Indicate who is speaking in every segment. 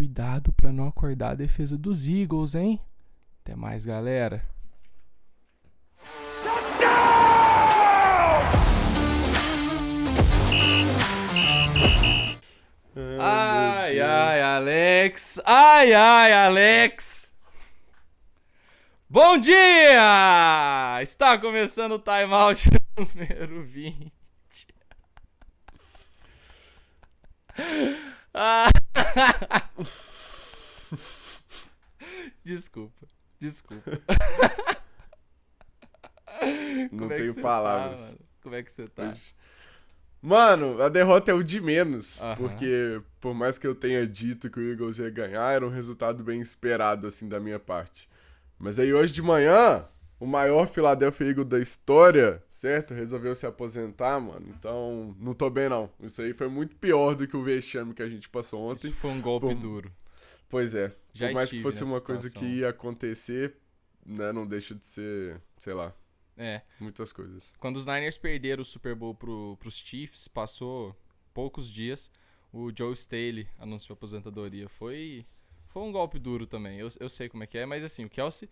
Speaker 1: cuidado pra não acordar a defesa dos Eagles, hein? Até mais, galera. Ai, ai, Alex. Ai, ai, Alex. Bom dia! Está começando o timeout número 20. Ah. Desculpa.
Speaker 2: Não tenho palavras.
Speaker 1: Mano? Como é que você tá?
Speaker 2: Mano, a derrota é o de menos,
Speaker 1: Aham.
Speaker 2: porque por mais que eu tenha dito que o Eagles ia ganhar, era um resultado bem esperado, assim, da minha parte. Mas aí hoje de manhã, o maior Philadelphia Eagle da história, certo? Resolveu se aposentar, mano. Então, não tô bem não. Isso aí foi muito pior do que o vexame que a gente passou ontem.
Speaker 1: Isso foi um golpe duro.
Speaker 2: Pois é.
Speaker 1: Já
Speaker 2: por mais que
Speaker 1: estive
Speaker 2: fosse
Speaker 1: nessa
Speaker 2: uma coisa
Speaker 1: situação.
Speaker 2: que ia acontecer, né, não deixa de ser, sei lá,
Speaker 1: É.
Speaker 2: muitas coisas.
Speaker 1: Quando os Niners perderam o Super Bowl pros Chiefs, passou poucos dias, o Joe Staley anunciou a aposentadoria. Foi um golpe duro também, eu sei como é que é, mas assim, o Kelce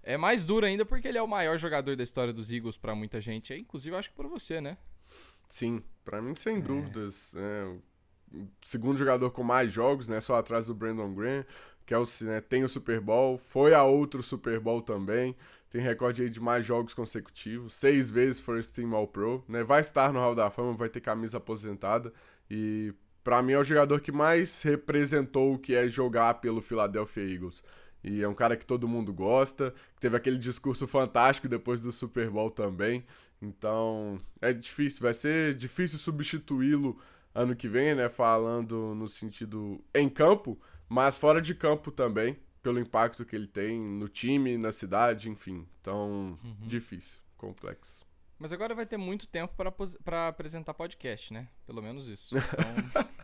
Speaker 1: é mais duro ainda porque ele é o maior jogador da história dos Eagles pra muita gente, inclusive eu acho que pra você, né?
Speaker 2: Sim, pra mim sem dúvidas, o segundo jogador com mais jogos, né, só atrás do Brandon Graham. Kelce, né, tem o Super Bowl, foi a outro Super Bowl também, tem recorde aí de mais jogos consecutivos, 6 vezes First Team All-Pro, né, vai estar no Hall da Fama, vai ter camisa aposentada, e pra mim é o jogador que mais representou o que é jogar pelo Philadelphia Eagles. E é um cara que todo mundo gosta, que teve aquele discurso fantástico depois do Super Bowl também. Então, é difícil, vai ser difícil substituí-lo ano que vem, né? Falando no sentido em campo, mas fora de campo também, pelo impacto que ele tem no time, na cidade, enfim. Então, difícil, complexo.
Speaker 1: Mas agora vai ter muito tempo pra apresentar podcast, né? Pelo menos isso. Então,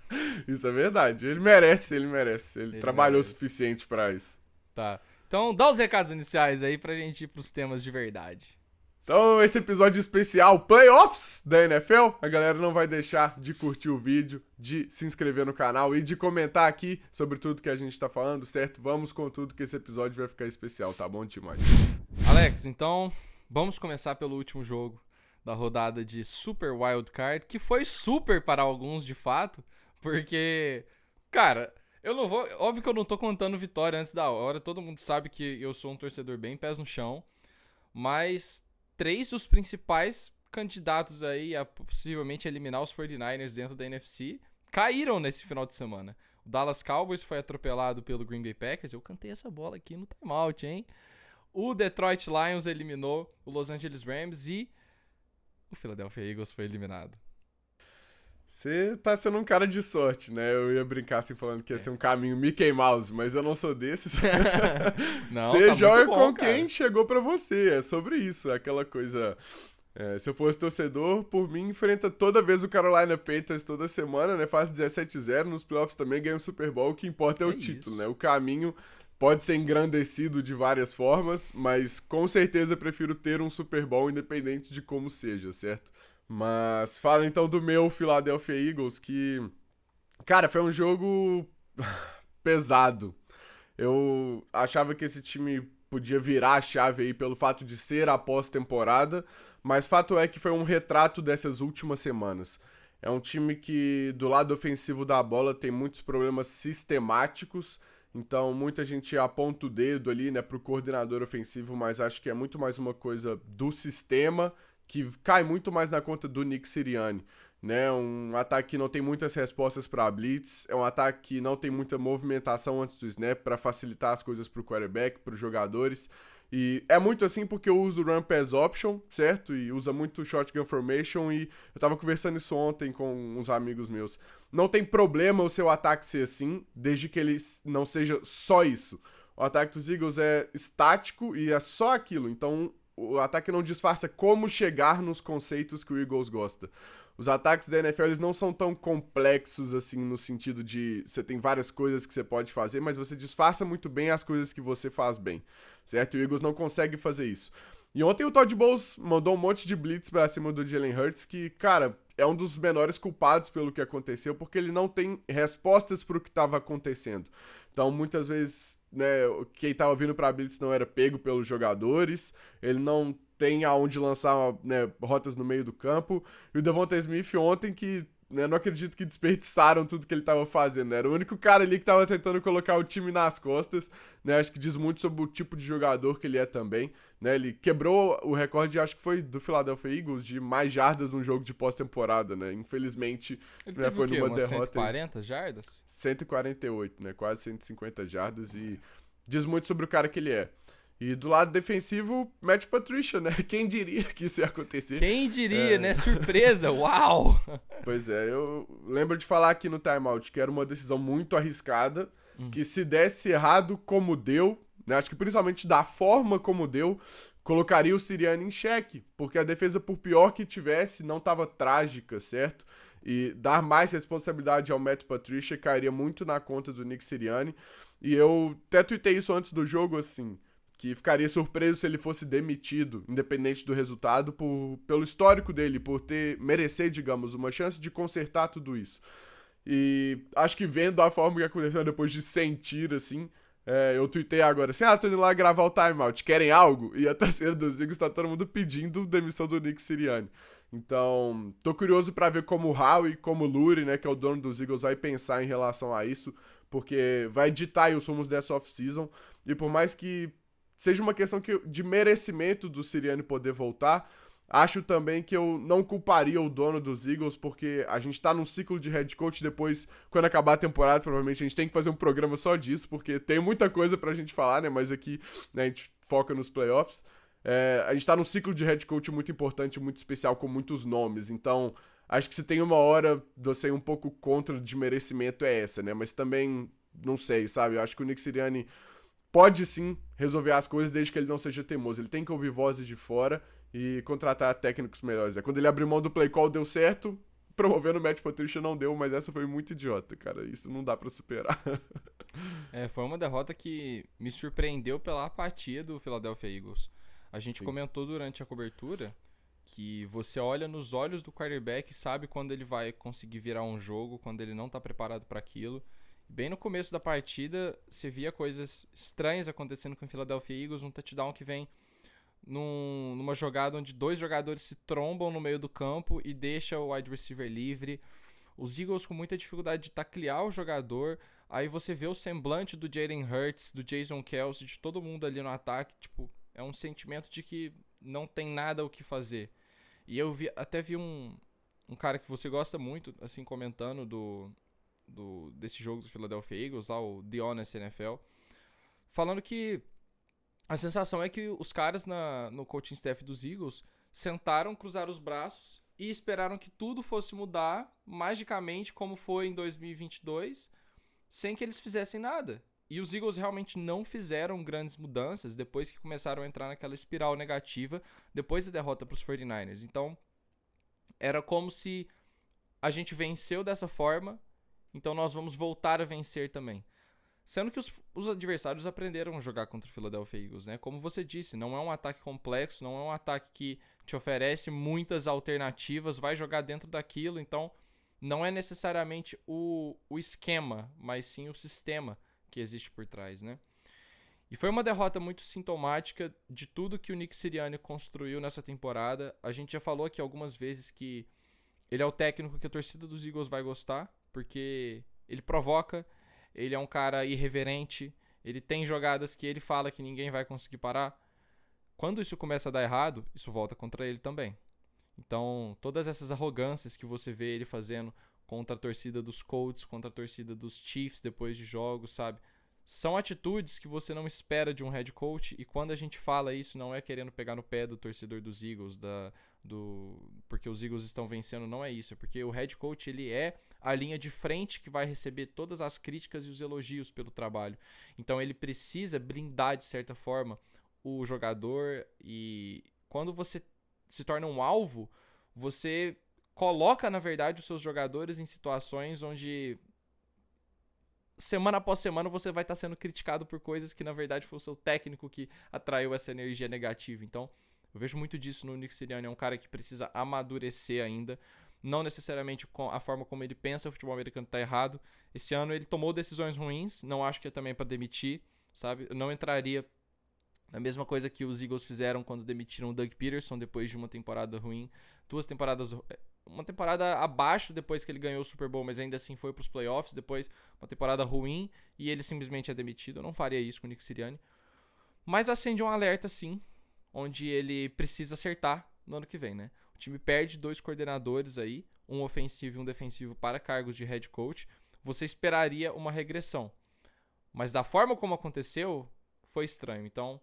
Speaker 2: Isso é verdade, ele merece. Ele trabalhou o
Speaker 1: merece.
Speaker 2: suficiente pra isso.
Speaker 1: tá. Então, dá os recados iniciais aí pra gente ir pros temas de verdade.
Speaker 2: Então, esse episódio especial, Playoffs da NFL, a galera não vai deixar de curtir o vídeo, de se inscrever no canal e de comentar aqui sobre tudo que a gente tá falando, certo? Vamos com tudo que esse episódio vai ficar especial, tá bom demais?
Speaker 1: Alex, então, vamos começar pelo último jogo da rodada de Super Wild Card, que foi super para alguns de fato, porque, cara, eu não vou... Óbvio que eu não tô contando vitória antes da hora, todo mundo sabe que eu sou um torcedor bem pés no chão, mas 3 dos principais candidatos aí a possivelmente eliminar os 49ers dentro da NFC caíram nesse final de semana. O Dallas Cowboys foi atropelado pelo Green Bay Packers, eu cantei essa bola aqui no timeout, hein? O Detroit Lions eliminou o Los Angeles Rams e o Philadelphia Eagles foi eliminado.
Speaker 2: Você tá sendo um cara de sorte, né? Eu ia brincar assim falando que ia ser um caminho Mickey Mouse, mas eu não sou desses.
Speaker 1: Não,
Speaker 2: você
Speaker 1: tá
Speaker 2: joga
Speaker 1: muito bom,
Speaker 2: com
Speaker 1: cara.
Speaker 2: quem chegou pra você, é sobre isso, é aquela coisa... se eu fosse torcedor, por mim, enfrenta toda vez o Carolina Panthers toda semana, né? Faz 17-0, nos playoffs também ganha o Super Bowl, o que importa é o título,
Speaker 1: isso.
Speaker 2: né? O caminho pode ser engrandecido de várias formas, mas com certeza prefiro ter um Super Bowl independente de como seja, certo? Mas fala então do meu Philadelphia Eagles, que, cara, foi um jogo pesado. Eu achava que esse time podia virar a chave aí pelo fato de ser a pós-temporada, mas fato é que foi um retrato dessas últimas semanas. É um time que, do lado ofensivo da bola, tem muitos problemas sistemáticos, então muita gente aponta o dedo ali, né, pro coordenador ofensivo, mas acho que é muito mais uma coisa do sistema, que cai muito mais na conta do Nick Sirianni, né? Um ataque que não tem muitas respostas para blitz, é um ataque que não tem muita movimentação antes do snap para facilitar as coisas para o quarterback, para os jogadores. E é muito assim porque eu uso o Run Pass Option, certo? E usa muito Shotgun Formation, e eu tava conversando isso ontem com uns amigos meus. Não tem problema o seu ataque ser assim, desde que ele não seja só isso. O ataque dos Eagles é estático e é só aquilo, então o ataque não disfarça como chegar nos conceitos que o Eagles gosta. Os ataques da NFL, eles não são tão complexos assim, no sentido de você tem várias coisas que você pode fazer, mas você disfarça muito bem as coisas que você faz bem, certo? E o Eagles não consegue fazer isso. E ontem o Todd Bowles mandou um monte de blitz pra cima do Jalen Hurts, que, cara, é um dos menores culpados pelo que aconteceu, porque ele não tem respostas pro que tava acontecendo. Então, muitas vezes, né, quem tava vindo pra blitz não era pego pelos jogadores, ele não tem aonde lançar, né, rotas no meio do campo. E o Devonta Smith ontem que, né, não acredito que desperdiçaram tudo que ele tava fazendo, né? Era o único cara ali que tava tentando colocar o time nas costas, né? Acho que diz muito sobre o tipo de jogador que ele é também, né? Ele quebrou o recorde, acho que foi do Philadelphia Eagles, de mais jardas num jogo de pós-temporada, né? Infelizmente,
Speaker 1: Ele
Speaker 2: né,
Speaker 1: teve
Speaker 2: foi
Speaker 1: o quê?
Speaker 2: numa
Speaker 1: Umas
Speaker 2: derrota.
Speaker 1: 140 jardas?
Speaker 2: 148, né? Quase 150 jardas e diz muito sobre o cara que ele é. E do lado defensivo, Matt Patricia, né? Quem diria que isso ia acontecer?
Speaker 1: Quem diria, né? Surpresa, uau!
Speaker 2: Pois é, eu lembro de falar aqui no timeout que era uma decisão muito arriscada, que se desse errado como deu, né? Acho que principalmente da forma como deu, colocaria o Sirianni em xeque, porque a defesa, por pior que tivesse, não estava trágica, certo? E dar mais responsabilidade ao Matt Patricia cairia muito na conta do Nick Sirianni. E eu até tuitei isso antes do jogo, assim, que ficaria surpreso se ele fosse demitido, independente do resultado, pelo histórico dele, por merecer, digamos, uma chance de consertar tudo isso. E acho que vendo a forma que aconteceu depois de sentir, assim, eu tuitei agora assim, tô indo lá gravar o timeout, querem algo? E a torcida dos Eagles tá todo mundo pedindo demissão do Nick Sirianni. Então, tô curioso pra ver como o Howie, como o Lurie, né, que é o dono dos Eagles, vai pensar em relação a isso, porque vai ditar aí os rumos dessa off-season, e por mais que seja uma questão de merecimento do Sirianni poder voltar, acho também que eu não culparia o dono dos Eagles, porque a gente tá num ciclo de head coach, depois, quando acabar a temporada, provavelmente a gente tem que fazer um programa só disso, porque tem muita coisa pra gente falar, né, mas aqui, né, a gente foca nos playoffs. A gente tá num ciclo de head coach muito importante, muito especial, com muitos nomes, então acho que se tem uma hora de você ir um pouco contra de merecimento é essa, né, mas também, não sei, sabe, eu acho que o Nick Sirianni pode sim resolver as coisas desde que ele não seja teimoso. Ele tem que ouvir vozes de fora e contratar técnicos melhores. Quando ele abriu mão do play call deu certo, promovendo o Matt Patricia não deu, mas essa foi muito idiota, cara. Isso não dá pra superar.
Speaker 1: Foi uma derrota que me surpreendeu pela apatia do Philadelphia Eagles. A gente
Speaker 2: Sim.
Speaker 1: comentou durante a cobertura que você olha nos olhos do quarterback e sabe quando ele vai conseguir virar um jogo, quando ele não tá preparado para aquilo. Bem no começo da partida, você via coisas estranhas acontecendo com o Philadelphia Eagles, um touchdown que vem numa jogada onde dois jogadores se trombam no meio do campo e deixa o wide receiver livre. Os Eagles com muita dificuldade de taclear o jogador. Aí você vê o semblante do Jalen Hurts, do Jason Kelce, de todo mundo ali no ataque. Tipo, é um sentimento de que não tem nada o que fazer. E eu até vi um cara que você gosta muito, assim, comentando desse jogo do Philadelphia Eagles, o The Honest NFL, falando que a sensação é que os caras no coaching staff dos Eagles sentaram, cruzaram os braços e esperaram que tudo fosse mudar magicamente como foi em 2022, sem que eles fizessem nada. E os Eagles realmente não fizeram grandes mudanças depois que começaram a entrar naquela espiral negativa depois da derrota para os 49ers. Então, era como se a gente venceu dessa forma, então nós vamos voltar a vencer também. Sendo que os adversários aprenderam a jogar contra o Philadelphia Eagles, né? Como você disse, não é um ataque complexo, não é um ataque que te oferece muitas alternativas, vai jogar dentro daquilo, então não é necessariamente o esquema, mas sim o sistema que existe por trás, né? E foi uma derrota muito sintomática de tudo que o Nick Sirianni construiu nessa temporada. A gente já falou aqui algumas vezes que ele é o técnico que a torcida dos Eagles vai gostar, porque ele provoca, ele é um cara irreverente, ele tem jogadas que ele fala que ninguém vai conseguir parar. Quando isso começa a dar errado, isso volta contra ele também. Então, todas essas arrogâncias que você vê ele fazendo contra a torcida dos Colts, contra a torcida dos Chiefs depois de jogos, sabe? São atitudes que você não espera de um head coach, e quando a gente fala isso, não é querendo pegar no pé do torcedor dos Eagles, porque os Eagles estão vencendo, não é isso. É porque o head coach, ele é a linha de frente que vai receber todas as críticas e os elogios pelo trabalho. Então ele precisa blindar, de certa forma, o jogador, e quando você se torna um alvo, você coloca, na verdade, os seus jogadores em situações onde semana após semana você vai estar sendo criticado por coisas que na verdade foi o seu técnico que atraiu essa energia negativa. Então Eu vejo muito disso no Nick Sirianni, é um cara que precisa amadurecer ainda. Não necessariamente a forma como ele pensa o futebol americano tá errado. Esse ano ele tomou decisões ruins, não acho que é também para demitir, sabe? Eu não entraria na mesma coisa que os Eagles fizeram quando demitiram o Doug Peterson depois de uma temporada ruim. Uma temporada abaixo depois que ele ganhou o Super Bowl, mas ainda assim foi pros playoffs. Depois uma temporada ruim e ele simplesmente é demitido. Eu não faria isso com o Nick Sirianni. Mas acende um alerta, sim, onde ele precisa acertar no ano que vem, né? O time perde 2 coordenadores aí, um ofensivo e um defensivo para cargos de head coach. Você esperaria uma regressão. Mas da forma como aconteceu, foi estranho. Então,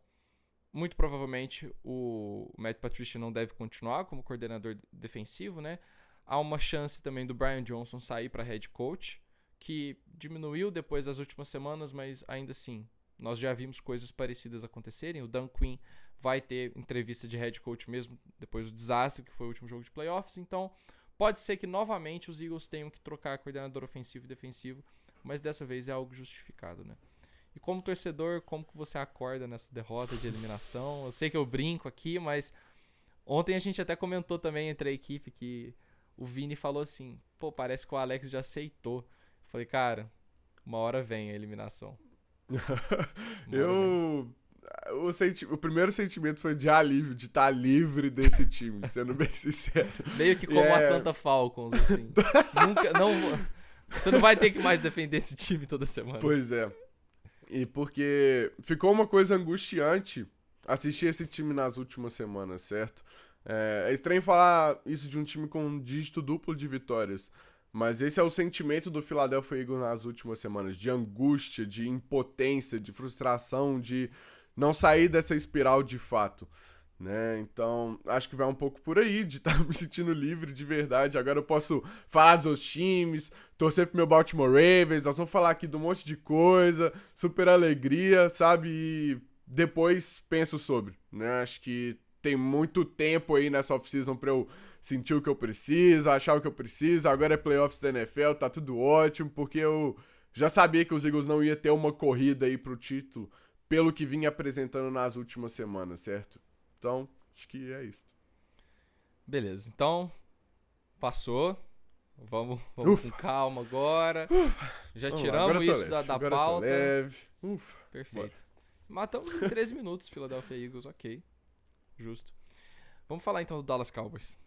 Speaker 1: muito provavelmente o Matt Patricia não deve continuar como coordenador defensivo, né? Há uma chance também do Brian Johnson sair para head coach, que diminuiu depois das últimas semanas, mas ainda assim, nós já vimos coisas parecidas acontecerem. O Dan Quinn vai ter entrevista de head coach mesmo depois do desastre que foi o último jogo de playoffs. Então, pode ser que novamente os Eagles tenham que trocar coordenador ofensivo e defensivo, mas dessa vez é algo justificado, né? E como torcedor, como que você acorda nessa derrota de eliminação? Eu sei que eu brinco aqui, mas ontem a gente até comentou também entre a equipe que o Vini falou assim, pô, parece que o Alex já aceitou. Eu falei, cara, uma hora vem a eliminação.
Speaker 2: O primeiro sentimento foi de alívio, de estar livre desse time, sendo bem sincero.
Speaker 1: Meio que como o Atlanta Falcons, assim. Você não vai ter que mais defender esse time toda semana.
Speaker 2: Pois é. E porque ficou uma coisa angustiante assistir esse time nas últimas semanas, certo? É estranho falar isso de um time com um dígito duplo de vitórias, mas esse é o sentimento do Philadelphia Eagles nas últimas semanas, de angústia, de impotência, de frustração, de não sair dessa espiral de fato, né? Então, acho que vai um pouco por aí, de estar me sentindo livre de verdade. Agora eu posso falar dos outros times, torcer pro meu Baltimore Ravens, nós vamos falar aqui de um monte de coisa, super alegria, sabe? E depois penso sobre, né? Acho que tem muito tempo aí nessa off-season pra eu sentir o que eu preciso, achar o que eu preciso. Agora é playoffs da NFL, tá tudo ótimo, porque eu já sabia que os Eagles não ia ter uma corrida aí pro título, pelo que vinha apresentando nas últimas semanas, certo? Então, acho que é isso.
Speaker 1: Beleza, então, passou. Vamos com calma agora. Já tiramos isso da pauta. Perfeito. Bora. Matamos em 13 minutos, Philadelphia Eagles, ok. Justo. Vamos falar então do Dallas Cowboys.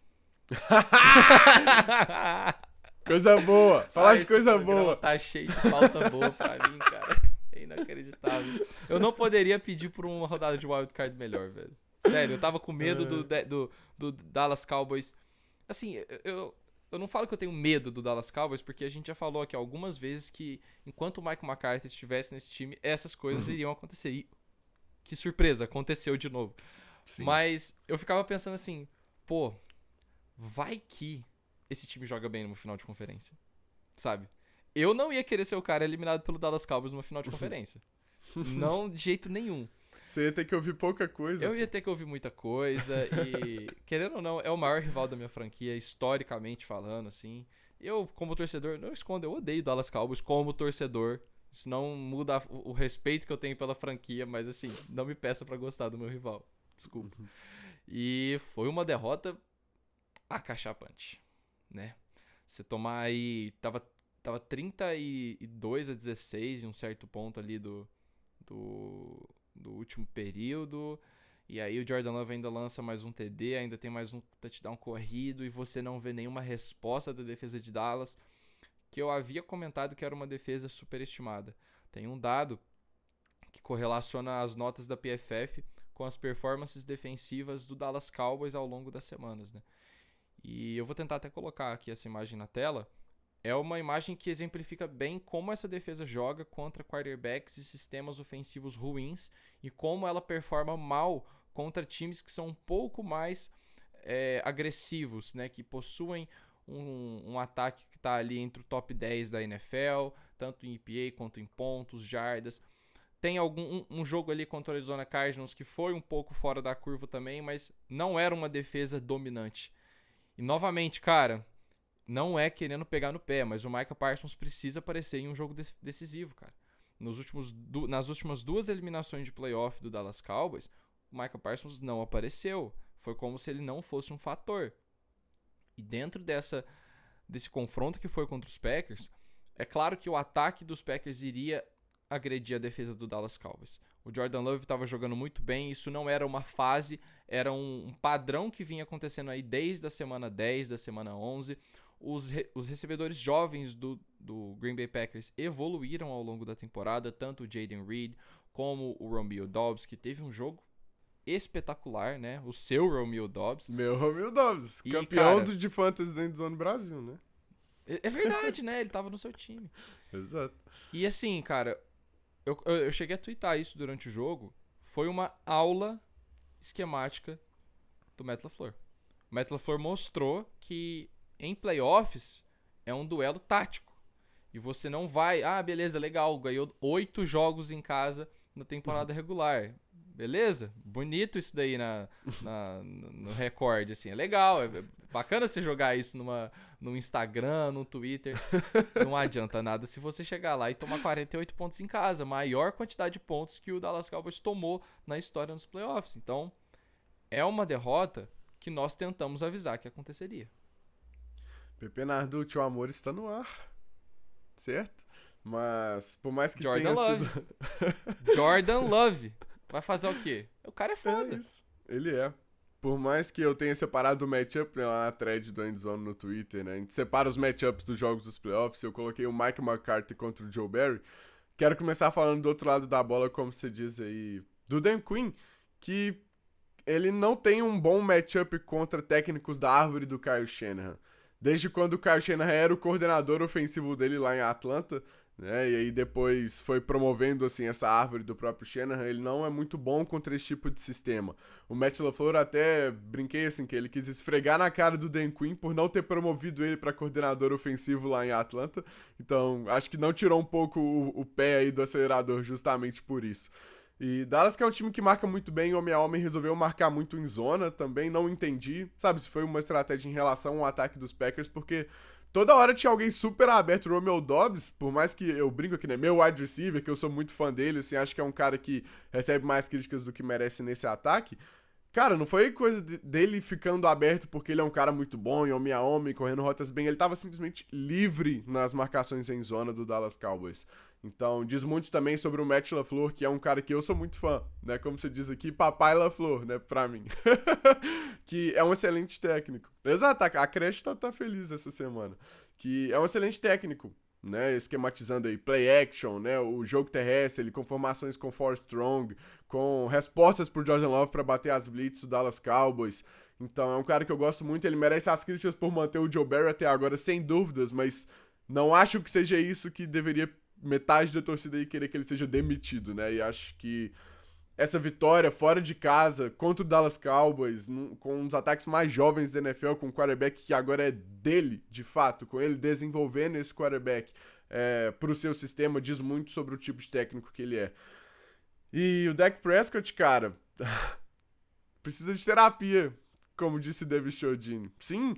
Speaker 2: Coisa boa. Falar de coisa boa.
Speaker 1: Tá cheio de pauta boa pra mim, cara. É inacreditável. Eu não poderia pedir por uma rodada de wildcard melhor, velho. Sério, eu tava com medo do Dallas Cowboys. Assim, eu não falo que eu tenho medo do Dallas Cowboys, porque a gente já falou aqui algumas vezes que enquanto o Mike McCarthy estivesse nesse time, essas coisas iriam acontecer. E que surpresa, aconteceu de novo. Sim. Mas eu ficava pensando assim, pô, vai que esse time joga bem no final de conferência, sabe? Eu não ia querer ser o cara eliminado pelo Dallas Cowboys numa final de conferência. Não de jeito nenhum.
Speaker 2: Você ia ter que ouvir pouca coisa.
Speaker 1: Eu ia ter que ouvir muita coisa e, querendo ou não, é o maior rival da minha franquia, historicamente falando, assim. Eu, como torcedor, não escondo, eu odeio Dallas Cowboys como torcedor. Isso não muda o respeito que eu tenho pela franquia, mas assim, não me peça pra gostar do meu rival. Desculpa. E foi uma derrota acachapante, né? Você tomar aí... Tava 32-16 em um certo ponto ali do último período. E aí o Jordan Love ainda lança mais um TD, ainda tem mais um touchdown corrido e você não vê nenhuma resposta da defesa de Dallas, que eu havia comentado que era uma defesa superestimada. Tem um dado que correlaciona as notas da PFF com as performances defensivas do Dallas Cowboys ao longo das semanas, né? E eu vou tentar até colocar aqui essa imagem na tela. É uma imagem que exemplifica bem como essa defesa joga contra quarterbacks e sistemas ofensivos ruins e como ela performa mal contra times que são um pouco mais agressivos, né? Que possuem um ataque que está ali entre o top 10 da NFL, tanto em EPA quanto em pontos, jardas. Tem um jogo ali contra o Arizona Cardinals que foi um pouco fora da curva também, mas não era uma defesa dominante. E novamente, cara, não é querendo pegar no pé, mas o Micah Parsons precisa aparecer em um jogo decisivo, cara. Nas últimas 2 eliminações de playoff do Dallas Cowboys, o Micah Parsons não apareceu. Foi como se ele não fosse um fator. E dentro desse confronto que foi contra os Packers, é claro que o ataque dos Packers iria agredir a defesa do Dallas Cowboys. O Jordan Love estava jogando muito bem, isso não era uma fase, era um padrão que vinha acontecendo aí desde a semana 10, da semana 11. Os recebedores jovens do Green Bay Packers evoluíram ao longo da temporada, tanto o Jaden Reed como o Romeo Doubs, que teve um jogo espetacular, né? O seu Romeo Doubs.
Speaker 2: Meu Romeo Doubs,
Speaker 1: E,
Speaker 2: campeão
Speaker 1: cara,
Speaker 2: de Fantasy da Endzone Brasil, né?
Speaker 1: É verdade, né? Ele tava no seu time.
Speaker 2: Exato.
Speaker 1: E assim, cara, eu cheguei a twittar isso durante o jogo. Foi uma aula esquemática do Matt LaFleur. O Matt LaFleur mostrou que em playoffs é um duelo tático. E você não vai... Ah, beleza, legal. Ganhou 8 jogos em casa na temporada regular. Beleza? Bonito isso daí no recorde, assim. É legal, é bacana você jogar isso no Instagram, no Twitter. Não adianta nada se você chegar lá e tomar 48 pontos em casa. Maior quantidade de pontos que o Dallas Cowboys tomou na história nos playoffs. Então, é uma derrota que nós tentamos avisar que aconteceria.
Speaker 2: Pepe Narducci, o amor está no ar. Certo? Mas, por mais que
Speaker 1: Jordan
Speaker 2: tenha
Speaker 1: Love.
Speaker 2: sido...
Speaker 1: Jordan Love. Vai fazer o quê? O cara é foda.
Speaker 2: É isso. Ele é. Por mais que eu tenha separado o matchup, né, lá na thread do Endzone no Twitter, né? A gente separa os matchups dos jogos dos playoffs. Eu coloquei o Mike McCarthy contra o Joe Barry. Quero começar falando do outro lado da bola, como você diz aí, do Dan Quinn, que ele não tem um bom matchup contra técnicos da árvore do Kyle Shanahan. Desde quando o Kyle Shanahan era o coordenador ofensivo dele lá em Atlanta, né, e aí depois foi promovendo assim essa árvore do próprio Shanahan, ele não é muito bom contra esse tipo de sistema. O Matt LaFleur até brinquei assim que ele quis esfregar na cara do Dan Quinn por não ter promovido ele para coordenador ofensivo lá em Atlanta. Então, acho que não tirou um pouco o pé aí do acelerador justamente por isso. E Dallas, que é um time que marca muito bem, homem a homem, resolveu marcar muito em zona também, não entendi, sabe, se foi uma estratégia em relação ao ataque dos Packers, porque toda hora tinha alguém super aberto. O Romeo Doubs, por mais que eu brinco aqui, né, meu wide receiver, que eu sou muito fã dele, assim, acho que é um cara que recebe mais críticas do que merece nesse ataque. Cara, não foi coisa dele ficando aberto porque ele é um cara muito bom, em homem a homem, correndo rotas bem. Ele tava simplesmente livre nas marcações em zona do Dallas Cowboys. Então, diz muito também sobre o Matt LaFleur, que é um cara que eu sou muito fã, né? Como você diz aqui, papai LaFleur, né? Pra mim. Que é um excelente técnico. Exato, a creche tá feliz essa semana. Que é um excelente técnico, né, esquematizando aí play action, né, o jogo terrestre, ele com formações com 4 strong, com respostas pro Jordan Love para bater as blitz do Dallas Cowboys. Então é um cara que eu gosto muito, ele merece as críticas por manter o Joe Barry até agora, sem dúvidas, mas não acho que seja isso que deveria metade da torcida aí querer que ele seja demitido, né, e acho que essa vitória fora de casa contra o Dallas Cowboys, com um dos ataques mais jovens da NFL, com um quarterback que agora é dele, de fato, com ele desenvolvendo esse quarterback pro seu sistema, diz muito sobre o tipo de técnico que ele é. E o Dak Prescott, cara, precisa de terapia, como disse David Chiodini. Sim,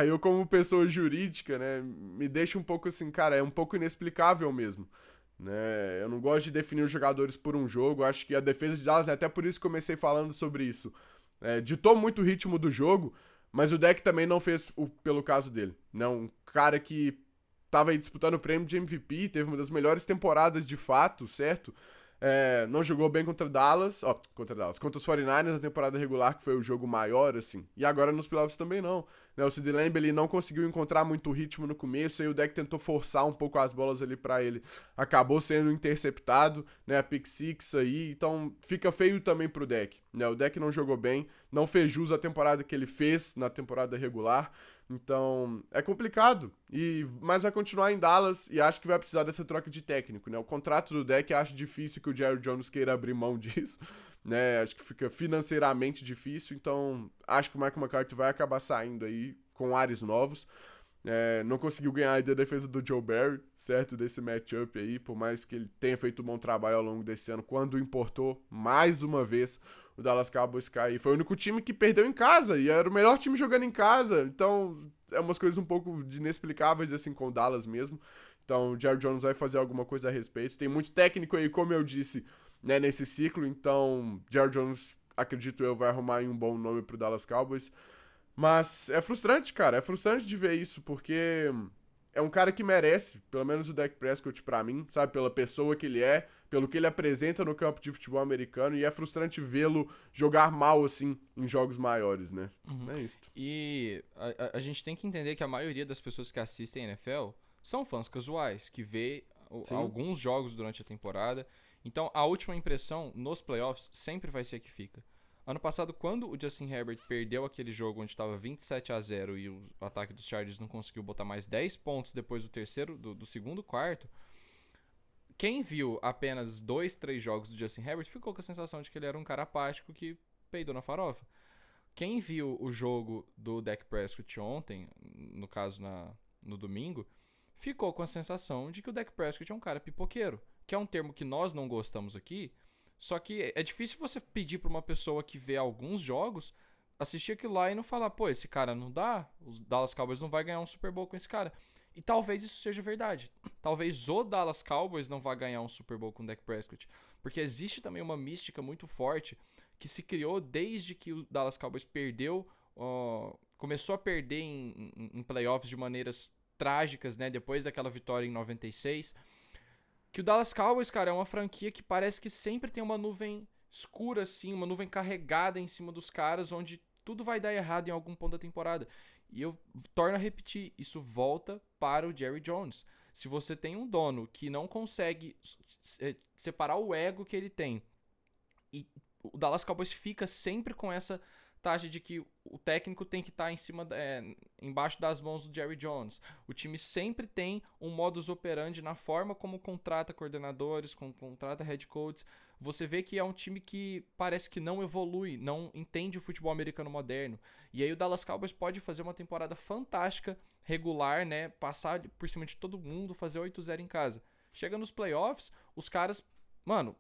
Speaker 2: eu como pessoa jurídica, né, me deixa um pouco assim, cara, é um pouco inexplicável mesmo. Né? Eu não gosto de definir os jogadores por um jogo, acho que a defesa de Dallas, até por isso comecei falando sobre isso, ditou muito o ritmo do jogo, mas o Dak também não fez pelo caso dele, né? Um cara que tava aí disputando o prêmio de MVP, teve uma das melhores temporadas de fato, certo? Não jogou bem contra os 49ers na temporada regular, que foi o jogo maior, assim, e agora nos playoffs também não, né? O CeeDee Lamb, ele não conseguiu encontrar muito ritmo no começo, aí o Dak tentou forçar um pouco as bolas ali pra ele, acabou sendo interceptado, né, a pick six aí, então fica feio também pro Dak, né? O Dak não jogou bem, não fez jus à temporada que ele fez na temporada regular. Então, é complicado, mas vai continuar em Dallas e acho que vai precisar dessa troca de técnico, né? O contrato do Dak, acho difícil que o Jerry Jones queira abrir mão disso, né? Acho que fica financeiramente difícil, então acho que o Mike McCarthy vai acabar saindo aí com ares novos. Não conseguiu ganhar aí da defesa do Joe Barry, certo? Desse matchup aí, por mais que ele tenha feito um bom trabalho ao longo desse ano, quando importou mais uma vez o Dallas Cowboys cair. Foi o único time que perdeu em casa, e era o melhor time jogando em casa, então é umas coisas um pouco inexplicáveis assim com o Dallas mesmo. Então o Jerry Jones vai fazer alguma coisa a respeito. Tem muito técnico aí, como eu disse, né, nesse ciclo, então Jerry Jones acredito eu, vai arrumar aí um bom nome pro Dallas Cowboys. Mas é frustrante, cara. É frustrante de ver isso, porque é um cara que merece, pelo menos o Dak Prescott pra mim, sabe? Pela pessoa que ele é, pelo que ele apresenta no campo de futebol americano. E é frustrante vê-lo jogar mal, assim, em jogos maiores, né? É isso.
Speaker 1: E a gente tem que entender que a maioria das pessoas que assistem NFL são fãs casuais, que vê alguns jogos durante a temporada. Então, a última impressão nos playoffs sempre vai ser a que fica. Ano passado, quando o Justin Herbert perdeu aquele jogo onde estava 27-0 e o ataque dos Chargers não conseguiu botar mais 10 pontos depois do segundo quarto, quem viu apenas 2, 3 jogos do Justin Herbert ficou com a sensação de que ele era um cara apático que peidou na farofa. Quem viu o jogo do Dak Prescott ontem, no caso no domingo, ficou com a sensação de que o Dak Prescott é um cara pipoqueiro, que é um termo que nós não gostamos aqui. Só que é difícil você pedir pra uma pessoa que vê alguns jogos assistir aquilo lá e não falar, pô, esse cara não dá, os Dallas Cowboys não vai ganhar um Super Bowl com esse cara. E talvez isso seja verdade. Talvez o Dallas Cowboys não vá ganhar um Super Bowl com o Dak Prescott. Porque existe também uma mística muito forte que se criou desde que o Dallas Cowboys começou a perder em playoffs de maneiras trágicas, né? Depois daquela vitória em 96. Que o Dallas Cowboys, cara, é uma franquia que parece que sempre tem uma nuvem escura, assim, uma nuvem carregada em cima dos caras, onde tudo vai dar errado em algum ponto da temporada. E eu torno a repetir, isso volta para o Jerry Jones. Se você tem um dono que não consegue separar o ego que ele tem, e o Dallas Cowboys fica sempre com essa taxa de que o técnico tem que estar embaixo das mãos do Jerry Jones. O time sempre tem um modus operandi na forma como contrata coordenadores, como contrata head coaches. Você vê que é um time que parece que não evolui, não entende o futebol americano moderno. E aí o Dallas Cowboys pode fazer uma temporada fantástica, regular, né? Passar por cima de todo mundo, fazer 8-0 em casa. Chega nos playoffs, os caras... Mano,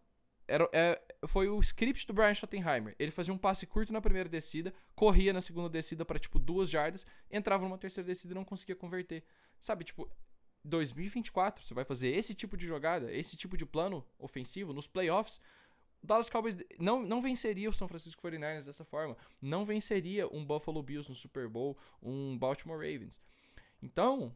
Speaker 1: foi o script do Brian Schottenheimer. Ele fazia um passe curto na primeira descida, corria na segunda descida para 2 jardas, entrava numa terceira descida e não conseguia converter. Sabe, 2024, você vai fazer esse tipo de jogada, esse tipo de plano ofensivo nos playoffs. O Dallas Cowboys não venceria o San Francisco 49ers dessa forma. Não venceria um Buffalo Bills no Super Bowl, um Baltimore Ravens. Então,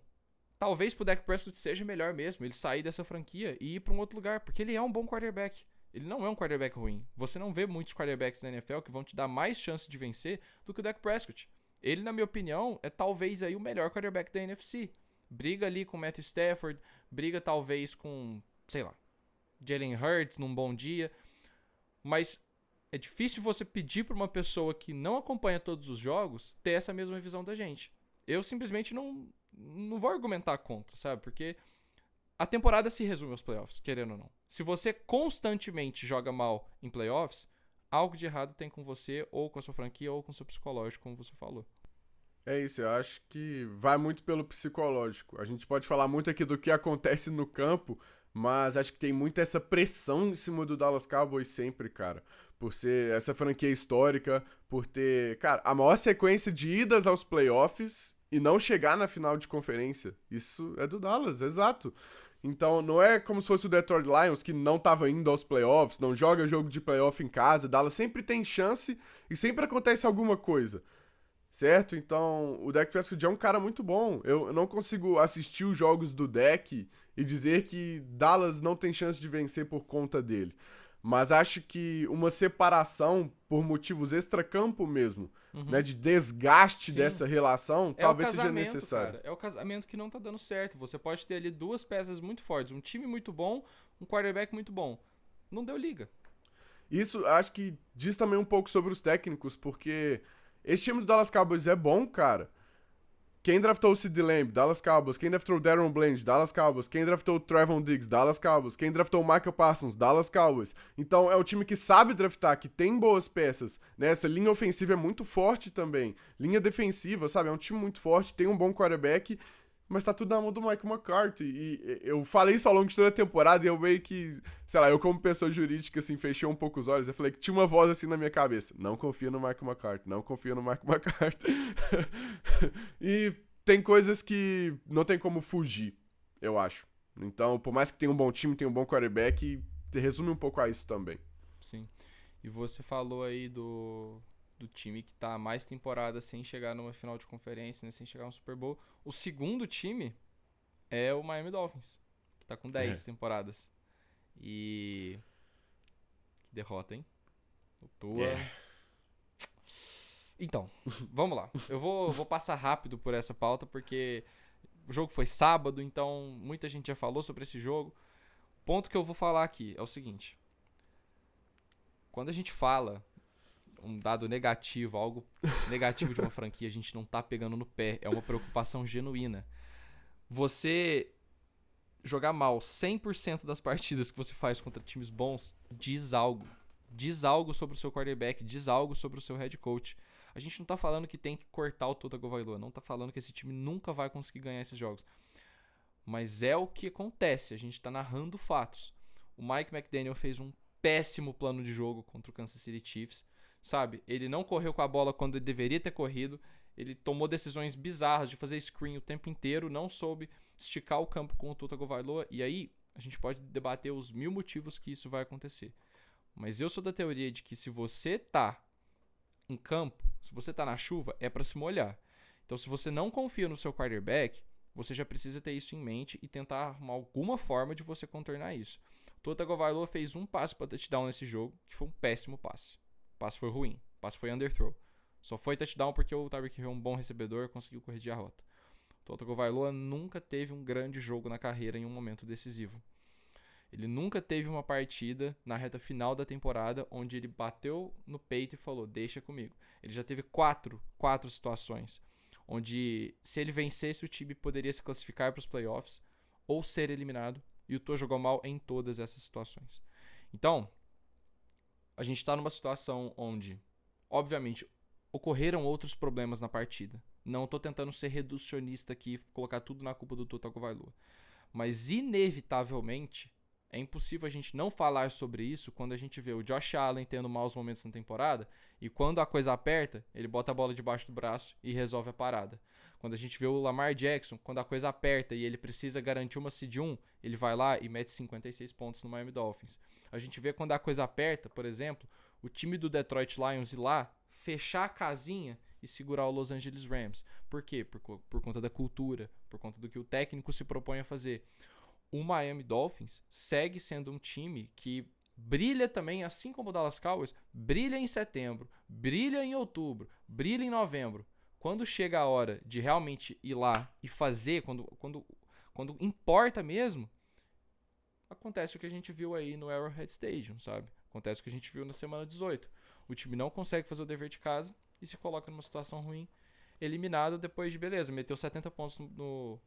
Speaker 1: talvez pro Dak Prescott seja melhor mesmo ele sair dessa franquia e ir para um outro lugar, porque ele é um bom quarterback. Ele não é um quarterback ruim. Você não vê muitos quarterbacks na NFL que vão te dar mais chance de vencer do que o Dak Prescott. Ele, na minha opinião, é talvez aí o melhor quarterback da NFC. Briga ali com o Matthew Stafford, briga talvez com, sei lá, Jalen Hurts num bom dia. Mas é difícil você pedir para uma pessoa que não acompanha todos os jogos ter essa mesma visão da gente. Eu simplesmente não vou argumentar contra, sabe? Porque a temporada se resume aos playoffs, querendo ou não. Se você constantemente joga mal em playoffs, algo de errado tem com você, ou com a sua franquia, ou com o seu psicológico, como você falou.
Speaker 2: É isso, eu acho que vai muito pelo psicológico. A gente pode falar muito aqui do que acontece no campo, mas acho que tem muito essa pressão em cima do Dallas Cowboys sempre, cara. Por ser essa franquia histórica, por ter, cara, a maior sequência de idas aos playoffs e não chegar na final de conferência. Isso é do Dallas, exato. Então, não é como se fosse o Detroit Lions, que não tava indo aos playoffs, não joga jogo de playoff em casa. Dallas sempre tem chance e sempre acontece alguma coisa, certo? Então, o Dak Prescott é um cara muito bom. Eu não consigo assistir os jogos do Dak e dizer que Dallas não tem chance de vencer por conta dele. Mas acho que uma separação por motivos extracampo mesmo, né, de desgaste dessa relação, talvez seja necessário.
Speaker 1: Cara, é o casamento que não tá dando certo. Você pode ter ali 2 peças muito fortes, um time muito bom, um quarterback muito bom. Não deu liga.
Speaker 2: Isso acho que diz também um pouco sobre os técnicos, porque esse time do Dallas Cowboys é bom, cara. Quem draftou o Sid Lamb? Dallas Cowboys. Quem draftou o Darren Bland? Dallas Cowboys. Quem draftou o Trevon Diggs? Dallas Cowboys. Quem draftou o Michael Parsons? Dallas Cowboys. Então é um time que sabe draftar, que tem boas peças, né? Essa linha ofensiva é muito forte também. Linha defensiva, sabe? É um time muito forte, tem um bom quarterback, mas tá tudo na mão do Mike McCarthy. E eu falei isso ao longo de toda a temporada e eu meio que, sei lá, eu como pessoa jurídica, assim, fechei um pouco os olhos. Eu falei que tinha uma voz assim na minha cabeça. Não confia no Mike McCarthy, não confia no Mike McCarthy. E tem coisas que não tem como fugir, eu acho. Então, por mais que tenha um bom time, tenha um bom quarterback, resume um pouco a isso também.
Speaker 1: Sim. E você falou aí do time que tá há mais temporada sem chegar numa final de conferência, né, sem chegar no Super Bowl. O segundo time é o Miami Dolphins, que tá com 10 temporadas. E... que derrota, hein? O Tua... Então, vamos lá. Eu vou passar rápido por essa pauta, porque o jogo foi sábado, então muita gente já falou sobre esse jogo. O ponto que eu vou falar aqui é o seguinte. Quando a gente fala um dado negativo, algo negativo de uma franquia, a gente não tá pegando no pé. É uma preocupação genuína. Você jogar mal 100% das partidas que você faz contra times bons diz algo. Diz algo sobre o seu quarterback, diz algo sobre o seu head coach. A gente não tá falando que tem que cortar o Tua Tagovailoa, não tá falando que esse time nunca vai conseguir ganhar esses jogos. Mas é o que acontece, a gente tá narrando fatos. O Mike McDaniel fez um péssimo plano de jogo contra o Kansas City Chiefs, sabe? Ele não correu com a bola quando ele deveria ter corrido, ele tomou decisões bizarras de fazer screen o tempo inteiro, não soube esticar o campo com o Tua Tagovailoa, e aí a gente pode debater os 1000 motivos que isso vai acontecer. Mas eu sou da teoria de que se você tá em campo, se você tá na chuva, é pra se molhar. Então, se você não confia no seu quarterback, você já precisa ter isso em mente e tentar arrumar alguma forma de você contornar isso. O Tua Tagovailoa fez um passe para touchdown nesse jogo, que foi um péssimo passe. O passe foi ruim, o passe foi underthrow. Só foi touchdown porque o Tyreek Hill é um bom recebedor e conseguiu corrigir a rota. O Tua Tagovailoa nunca teve um grande jogo na carreira em um momento decisivo. Ele nunca teve uma partida na reta final da temporada onde ele bateu no peito e falou, deixa comigo. Ele já teve quatro situações onde, se ele vencesse, o time poderia se classificar para os playoffs ou ser eliminado, e o Tua jogou mal em todas essas situações. Então, a gente está numa situação onde, obviamente, ocorreram outros problemas na partida. Não estou tentando ser reducionista aqui e colocar tudo na culpa do Tua Tagovailoa. Mas, inevitavelmente, é impossível a gente não falar sobre isso quando a gente vê o Josh Allen tendo maus momentos na temporada e quando a coisa aperta, ele bota a bola debaixo do braço e resolve a parada. Quando a gente vê o Lamar Jackson, quando a coisa aperta e ele precisa garantir uma seed 1, ele vai lá e mete 56 pontos no Miami Dolphins. A gente vê quando a coisa aperta, por exemplo, o time do Detroit Lions ir lá, fechar a casinha e segurar o Los Angeles Rams. Por quê? Por conta da cultura, por conta do que o técnico se propõe a fazer. O Miami Dolphins segue sendo um time que brilha também, assim como o Dallas Cowboys, brilha em setembro, brilha em outubro, brilha em novembro. Quando chega a hora de realmente ir lá e fazer, quando importa mesmo, acontece o que a gente viu aí no Arrowhead Stadium, sabe? Acontece o que a gente viu na semana 18. O time não consegue fazer o dever de casa e se coloca numa situação ruim, eliminado depois de, beleza, meteu 70 pontos no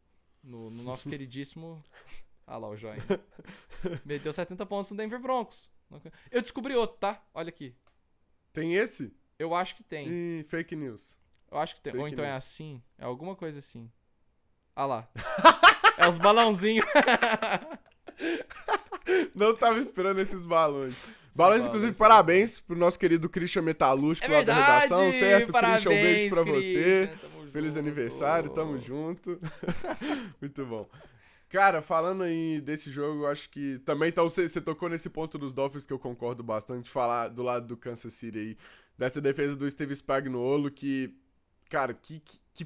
Speaker 1: nosso queridíssimo... Ah lá o joinha. Meteu 70 pontos no Denver Broncos. Eu descobri outro, tá? Olha aqui.
Speaker 2: Tem esse?
Speaker 1: Eu acho que tem.
Speaker 2: E fake news.
Speaker 1: Eu acho que tem.
Speaker 2: Fake
Speaker 1: Ou então
Speaker 2: news.
Speaker 1: é assim. É alguma coisa assim. Ah lá. É os balãozinhos.
Speaker 2: Não tava esperando esses balões. Balões, inclusive,
Speaker 1: balões,
Speaker 2: parabéns pro nosso querido Christian Metalúrgico lá da redação, certo?
Speaker 1: Parabéns,
Speaker 2: Christian, um beijo pra
Speaker 1: Christian.
Speaker 2: você.
Speaker 1: Tamo
Speaker 2: Feliz
Speaker 1: junto.
Speaker 2: aniversário, tamo junto. Muito bom. Cara, falando aí desse jogo, eu acho que também, então, você tocou nesse ponto dos Dolphins que eu concordo bastante, falar do lado do Kansas City aí, dessa defesa do Steve Spagnuolo, que, cara, que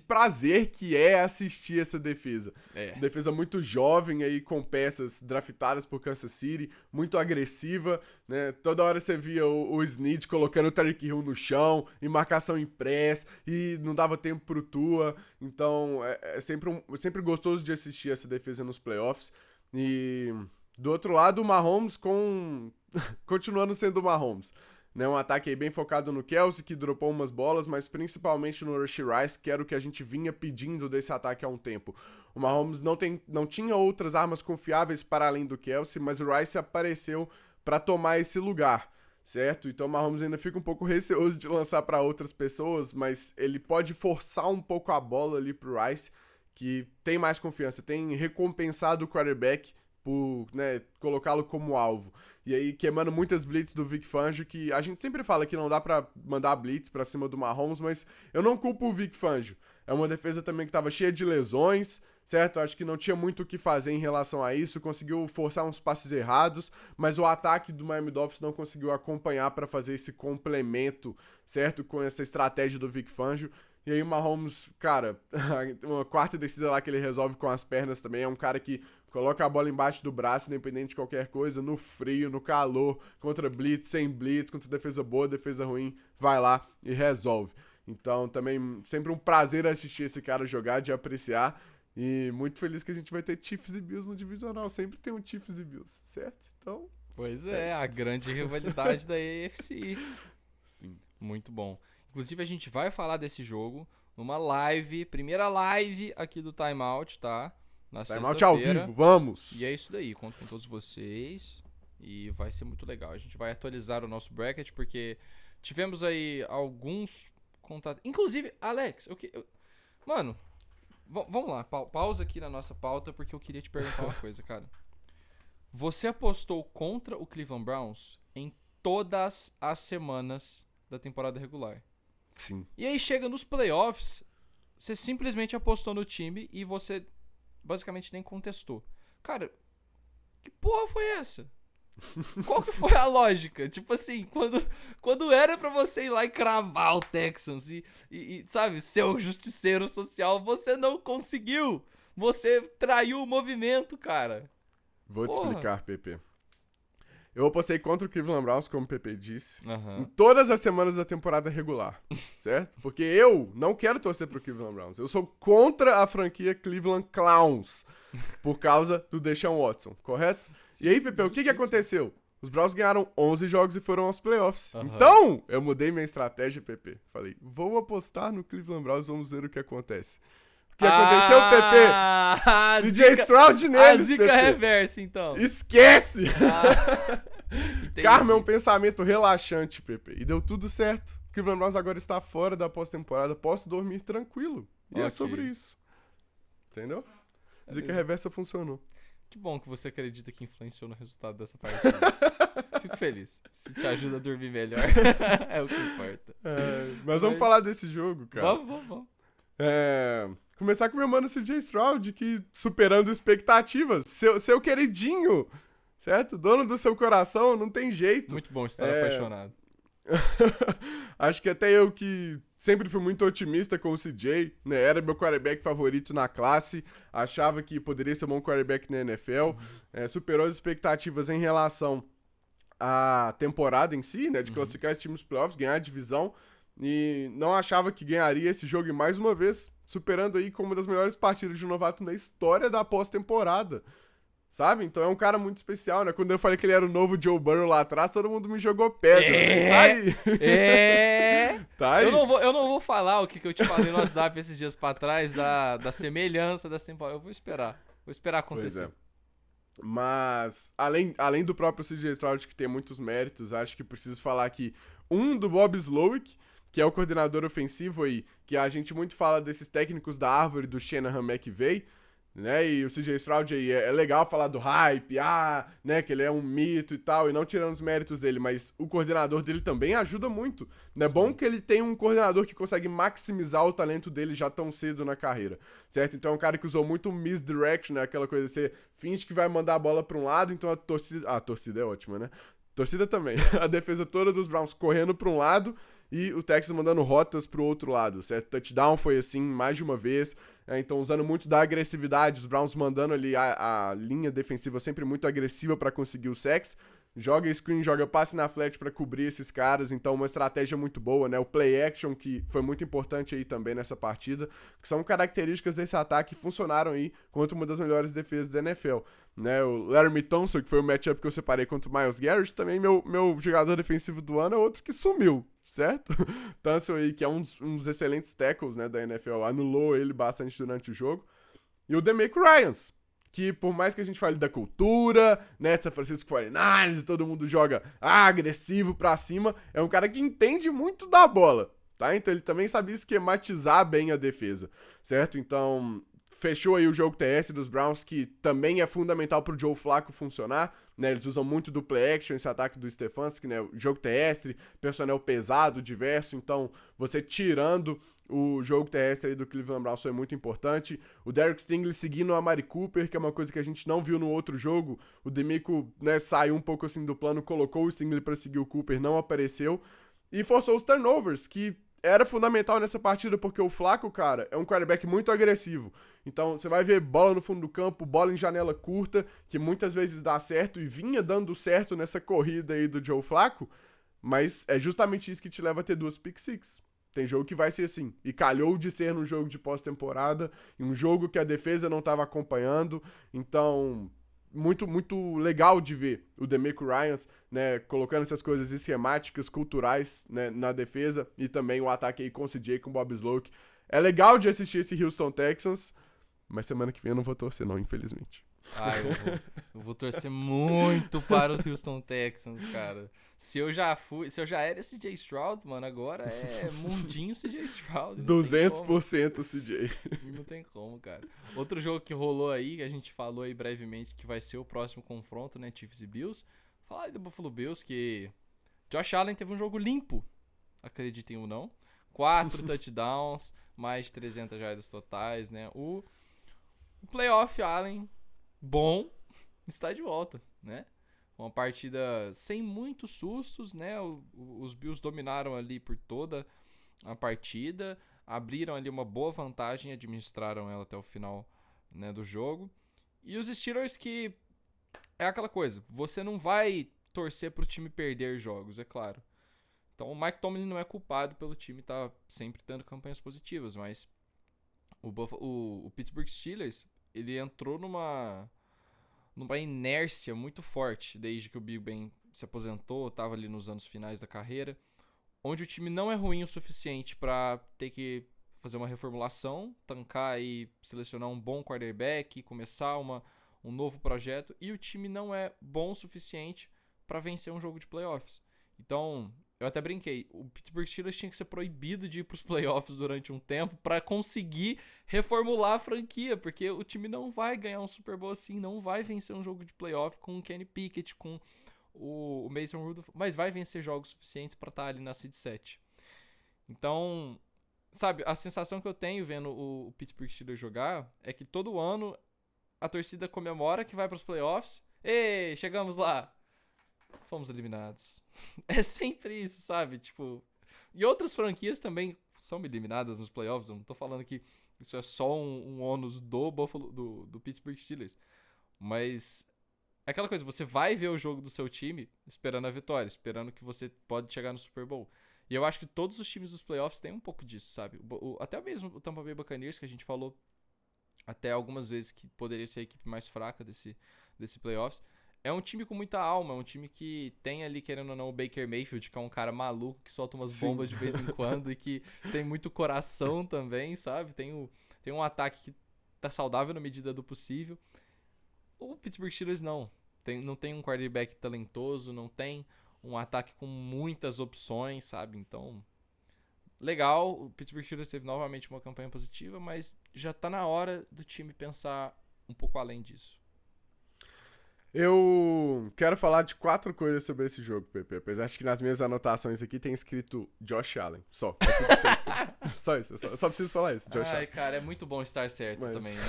Speaker 2: prazer que é assistir essa defesa. Defesa muito jovem aí, com peças draftadas por Kansas City, muito agressiva, né? Toda hora você via o Snead colocando o Tyreek Hill no chão, em marcação em press, e não dava tempo pro Tua. Então, é sempre gostoso de assistir essa defesa nos playoffs. E do outro lado, o Mahomes continuando sendo o Mahomes. Né, um ataque aí bem focado no Kelce, que dropou umas bolas, mas principalmente no Rashee Rice, que era o que a gente vinha pedindo desse ataque há um tempo. O Mahomes não tinha outras armas confiáveis para além do Kelce, mas o Rice apareceu para tomar esse lugar, certo? Então o Mahomes ainda fica um pouco receoso de lançar para outras pessoas, mas ele pode forçar um pouco a bola ali pro Rice, que tem mais confiança, tem recompensado o quarterback por, né, colocá-lo como alvo. E aí queimando muitas blitz do Vic Fangio, que a gente sempre fala que não dá pra mandar blitz pra cima do Mahomes, mas eu não culpo o Vic Fangio. É uma defesa também que estava cheia de lesões, certo? Acho que não tinha muito o que fazer em relação a isso, conseguiu forçar uns passes errados, mas o ataque do Miami Dolphins não conseguiu acompanhar para fazer esse complemento, certo? Com essa estratégia do Vic Fangio. E aí o Mahomes, cara, uma quarta descida lá que ele resolve com as pernas também, é um cara que coloca a bola embaixo do braço, independente de qualquer coisa, no frio, no calor, contra blitz, sem blitz, contra defesa boa, defesa ruim, vai lá e resolve. Então também sempre um prazer assistir esse cara jogar, de apreciar. E muito feliz que a gente vai ter Chiefs e Bills no divisional. Sempre tem um Chiefs e Bills, certo? Então.
Speaker 1: Pois é, a grande rivalidade da AFC.
Speaker 2: Sim.
Speaker 1: Muito bom. Inclusive, a gente vai falar desse jogo numa live, primeira live aqui do Time Out, tá? Na
Speaker 2: Time Out ao
Speaker 1: sexta-feira.
Speaker 2: vivo, vamos!
Speaker 1: E é isso daí, conto com todos vocês. E vai ser muito legal. A gente vai atualizar o nosso bracket, porque tivemos aí alguns contatos. Inclusive, Alex, mano. Vamos lá, pausa aqui na nossa pauta, porque eu queria te perguntar uma coisa, cara. Você apostou contra o Cleveland Browns em todas as semanas da temporada regular.
Speaker 2: Sim.
Speaker 1: E aí chega nos playoffs, você simplesmente apostou no time e você basicamente nem contestou. Cara, que porra foi essa? Qual que foi a lógica? Tipo assim, quando era pra você ir lá e cravar o Texans e sabe, ser o justiceiro social, você não conseguiu. Você traiu o movimento, cara.
Speaker 2: Vou te explicar, Pepe. Eu apostei contra o Cleveland Browns, como o Pepe disse, em todas as semanas da temporada regular, certo? Porque eu não quero torcer pro Cleveland Browns. Eu sou contra a franquia Cleveland Clowns, por causa do Deshaun Watson, correto? Sim, e aí, Pepe, o que aconteceu? Os Browns ganharam 11 jogos e foram aos playoffs. Então, eu mudei minha estratégia, Pepe. Falei, vou apostar no Cleveland Browns, vamos ver o que acontece. O que aconteceu, Pepe? CJ Stroud neles,
Speaker 1: a zica
Speaker 2: Pepe.
Speaker 1: reversa, então.
Speaker 2: Esquece!
Speaker 1: Karma
Speaker 2: é um pensamento relaxante, Pepe. E deu tudo certo. O Cleveland Browns agora está fora da pós-temporada. Posso dormir tranquilo. E é sobre isso. Entendeu? Zica reversa funcionou.
Speaker 1: Que bom que você acredita que influenciou no resultado dessa partida. Fico feliz. Se te ajuda a dormir melhor, é o que importa.
Speaker 2: Mas vamos falar desse jogo, cara.
Speaker 1: Vamos.
Speaker 2: Começar com o meu mano CJ Stroud, que superando expectativas. Seu queridinho, certo? Dono do seu coração, não tem jeito.
Speaker 1: Muito bom estar apaixonado.
Speaker 2: Acho que até eu que sempre fui muito otimista com o CJ, né? Era meu quarterback favorito na classe, achava que poderia ser um bom quarterback na NFL, superou as expectativas em relação à temporada em si, né? De classificar esse time nos playoffs, ganhar a divisão, e não achava que ganharia esse jogo mais uma vez, superando aí como uma das melhores partidas de novato na história da pós-temporada. Sabe? Então é um cara muito especial, né? Quando eu falei que ele era o novo Joe Burrow lá atrás, todo mundo me jogou pedra. Tá aí. Tá aí.
Speaker 1: Eu não vou falar o que eu te falei no WhatsApp esses dias pra trás da semelhança dessa temporada. Eu vou esperar. Vou esperar acontecer.
Speaker 2: Mas, além do próprio CJ Stroud, que tem muitos méritos, acho que preciso falar aqui do Bob Slowick, que é o coordenador ofensivo aí, que a gente muito fala desses técnicos da Harvard, do Shanahan McVay, né, e o CJ Stroud aí, é legal falar do hype, né, que ele é um mito e tal, e não tirando os méritos dele, mas o coordenador dele também ajuda muito, né, bom que ele tem um coordenador que consegue maximizar o talento dele já tão cedo na carreira, certo? Então é um cara que usou muito misdirection, né, aquela coisa de você finge que vai mandar a bola pra um lado, então a torcida é ótima, né, torcida também, a defesa toda dos Browns correndo pra um lado, e o Texas mandando rotas pro outro lado, certo? Touchdown foi assim mais de uma vez, então usando muito da agressividade, os Browns mandando ali a linha defensiva sempre muito agressiva para conseguir o sacks, joga screen, joga passe na flat para cobrir esses caras, então uma estratégia muito boa, né? O play action, que foi muito importante aí também nessa partida, que são características desse ataque que funcionaram aí contra uma das melhores defesas da NFL, né? O Laramie Tunsil, que foi o matchup que eu separei contra o Myles Garrett, também meu jogador defensivo do ano é outro que sumiu, certo? Tunsil aí, que é um dos excelentes tackles, né, da NFL, anulou ele bastante durante o jogo. E o DeMeco Ryans, que por mais que a gente fale da cultura, né, San Francisco 49ers e todo mundo joga agressivo pra cima, é um cara que entende muito da bola, tá? Então ele também sabia esquematizar bem a defesa, certo? Então fechou aí o jogo terrestre dos Browns, que também é fundamental pro Joe Flacco funcionar, né? Eles usam muito do play action, esse ataque do Stefanski, né? O jogo terrestre, personnel pesado, diverso, então você tirando o jogo terrestre aí do Cleveland Browns é muito importante. O Derek Stingley seguindo a Amari Cooper, que é uma coisa que a gente não viu no outro jogo. O DeMeco, né, saiu um pouco assim do plano, colocou o Stingley pra seguir o Cooper, não apareceu. E forçou os turnovers, que era fundamental nessa partida, porque o Flacco, cara, é um quarterback muito agressivo. Então, você vai ver bola no fundo do campo, bola em janela curta, que muitas vezes dá certo e vinha dando certo nessa corrida aí do Joe Flacco, mas é justamente isso que te leva a ter 2 pick six. Tem jogo que vai ser assim. E calhou de ser num jogo de pós-temporada, em um jogo que a defesa não estava acompanhando. Então, muito, muito legal de ver o DeMeco Ryans, né, colocando essas coisas esquemáticas, culturais, né, na defesa, e também o ataque aí com o CJ, com o Bob Sloak. É legal de assistir esse Houston Texans, mas semana que vem eu não vou torcer não, infelizmente.
Speaker 1: Ah, eu vou torcer muito para o Houston Texans, cara. Se eu já era CJ Stroud, mano, agora é mundinho CJ Stroud.
Speaker 2: 200% CJ.
Speaker 1: Não tem como, cara. Outro jogo que rolou aí, que a gente falou aí brevemente, que vai ser o próximo confronto, né, Chiefs e Bills. Falar aí do Buffalo Bills, que Josh Allen teve um jogo limpo, acreditem ou não. 4 touchdowns, mais de 300 jardas totais, né. O playoff Allen, bom, está de volta, né. Uma partida sem muitos sustos, né? Os Bills dominaram ali por toda a partida, abriram ali uma boa vantagem e administraram ela até o final, né, do jogo. E os Steelers, que é aquela coisa, você não vai torcer pro time perder jogos, é claro. Então o Mike Tomlin não é culpado pelo time estar sempre tendo campanhas positivas, mas o Pittsburgh Steelers, ele entrou numa inércia muito forte desde que o Big Ben se aposentou, estava ali nos anos finais da carreira, onde o time não é ruim o suficiente para ter que fazer uma reformulação, tancar e selecionar um bom quarterback, começar um novo projeto, e o time não é bom o suficiente para vencer um jogo de playoffs. Então, eu até brinquei, o Pittsburgh Steelers tinha que ser proibido de ir para os playoffs durante um tempo para conseguir reformular a franquia, porque o time não vai ganhar um Super Bowl assim, não vai vencer um jogo de playoff com o Kenny Pickett, com o Mason Rudolph, mas vai vencer jogos suficientes para estar ali na seed 7. Então, sabe, a sensação que eu tenho vendo o Pittsburgh Steelers jogar é que todo ano a torcida comemora que vai para os playoffs. Ei, chegamos lá! Fomos eliminados. É sempre isso, sabe? Tipo, e outras franquias também são eliminadas nos playoffs. Eu não tô falando que isso é só um ônus do Buffalo, do Pittsburgh Steelers. Mas é aquela coisa, você vai ver o jogo do seu time esperando a vitória, esperando que você pode chegar no Super Bowl. E eu acho que todos os times dos playoffs têm um pouco disso, sabe? Até mesmo o Tampa Bay Buccaneers, que a gente falou até algumas vezes que poderia ser a equipe mais fraca desse playoffs. É um time com muita alma, é um time que tem ali, querendo ou não, o Baker Mayfield, que é um cara maluco, que solta umas bombas de vez em quando e que tem muito coração também, sabe? Tem um ataque que tá saudável na medida do possível. O Pittsburgh Steelers não tem um quarterback talentoso, não tem um ataque com muitas opções, sabe? Então, legal, o Pittsburgh Steelers teve novamente uma campanha positiva, mas já tá na hora do time pensar um pouco além disso.
Speaker 2: Eu quero falar de 4 coisas sobre esse jogo, Pepe. Apesar de que nas minhas anotações aqui tem escrito Josh Allen. Só. Só isso. Eu só preciso falar isso. Josh Allen.
Speaker 1: Cara, é muito bom estar certo também, né?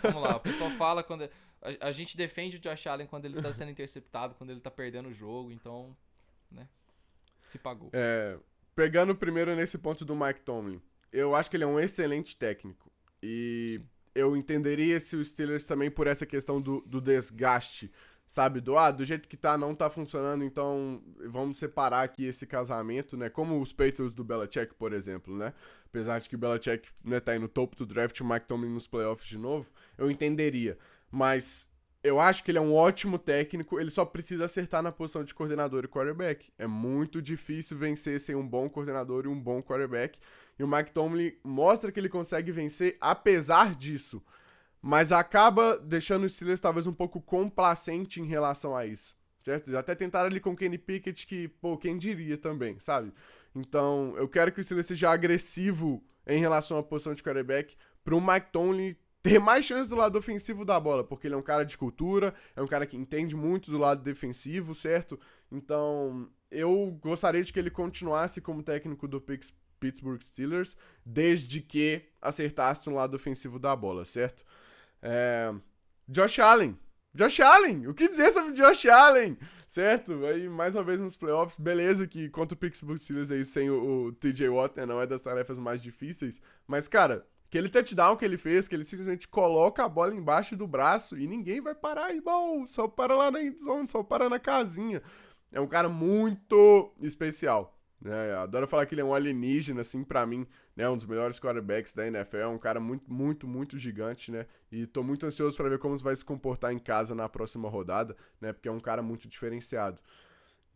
Speaker 1: Vamos lá, o pessoal fala quando... A gente defende o Josh Allen quando ele tá sendo interceptado, quando ele tá perdendo o jogo, então, né? Se pagou.
Speaker 2: Pegando primeiro nesse ponto do Mike Tomlin, eu acho que ele é um excelente técnico. E... Sim. Eu entenderia se o Steelers também por essa questão do desgaste, sabe? Do jeito que tá, não tá funcionando, então vamos separar aqui esse casamento, né? Como os Patriots do Belichick, por exemplo, né? Apesar de que o Belichick, né, tá aí no topo do draft, o Mike Tomlin nos playoffs de novo, eu entenderia. Mas eu acho que ele é um ótimo técnico, ele só precisa acertar na posição de coordenador e quarterback. É muito difícil vencer sem um bom coordenador e um bom quarterback. E o Mike Tomlin mostra que ele consegue vencer apesar disso. Mas acaba deixando o Steelers talvez um pouco complacente em relação a isso. Certo? Eles até tentaram ali com o Kenny Pickett, que, pô, quem diria também, sabe? Então, eu quero que o Steelers seja agressivo em relação à posição de quarterback, pro Mike Tomlin ter mais chance do lado ofensivo da bola, porque ele é um cara de cultura, é um cara que entende muito do lado defensivo, certo? Então, eu gostaria de que ele continuasse como técnico do Pittsburgh Steelers, desde que acertasse no lado ofensivo da bola, certo? Josh Allen. Josh Allen! O que dizer sobre Josh Allen? Certo? Aí, mais uma vez nos playoffs, beleza que contra o Pittsburgh Steelers aí sem o TJ Watt, né, não é das tarefas mais difíceis, mas, cara, aquele touchdown que ele fez, que ele simplesmente coloca a bola embaixo do braço e ninguém vai parar, irmão. Só para lá na endzone, só para na casinha. É um cara muito especial, né? Eu adoro falar que ele é um alienígena, assim, pra mim, né? Um dos melhores quarterbacks da NFL. É um cara muito, muito, muito gigante, né? E tô muito ansioso pra ver como vai se comportar em casa na próxima rodada, né? Porque é um cara muito diferenciado.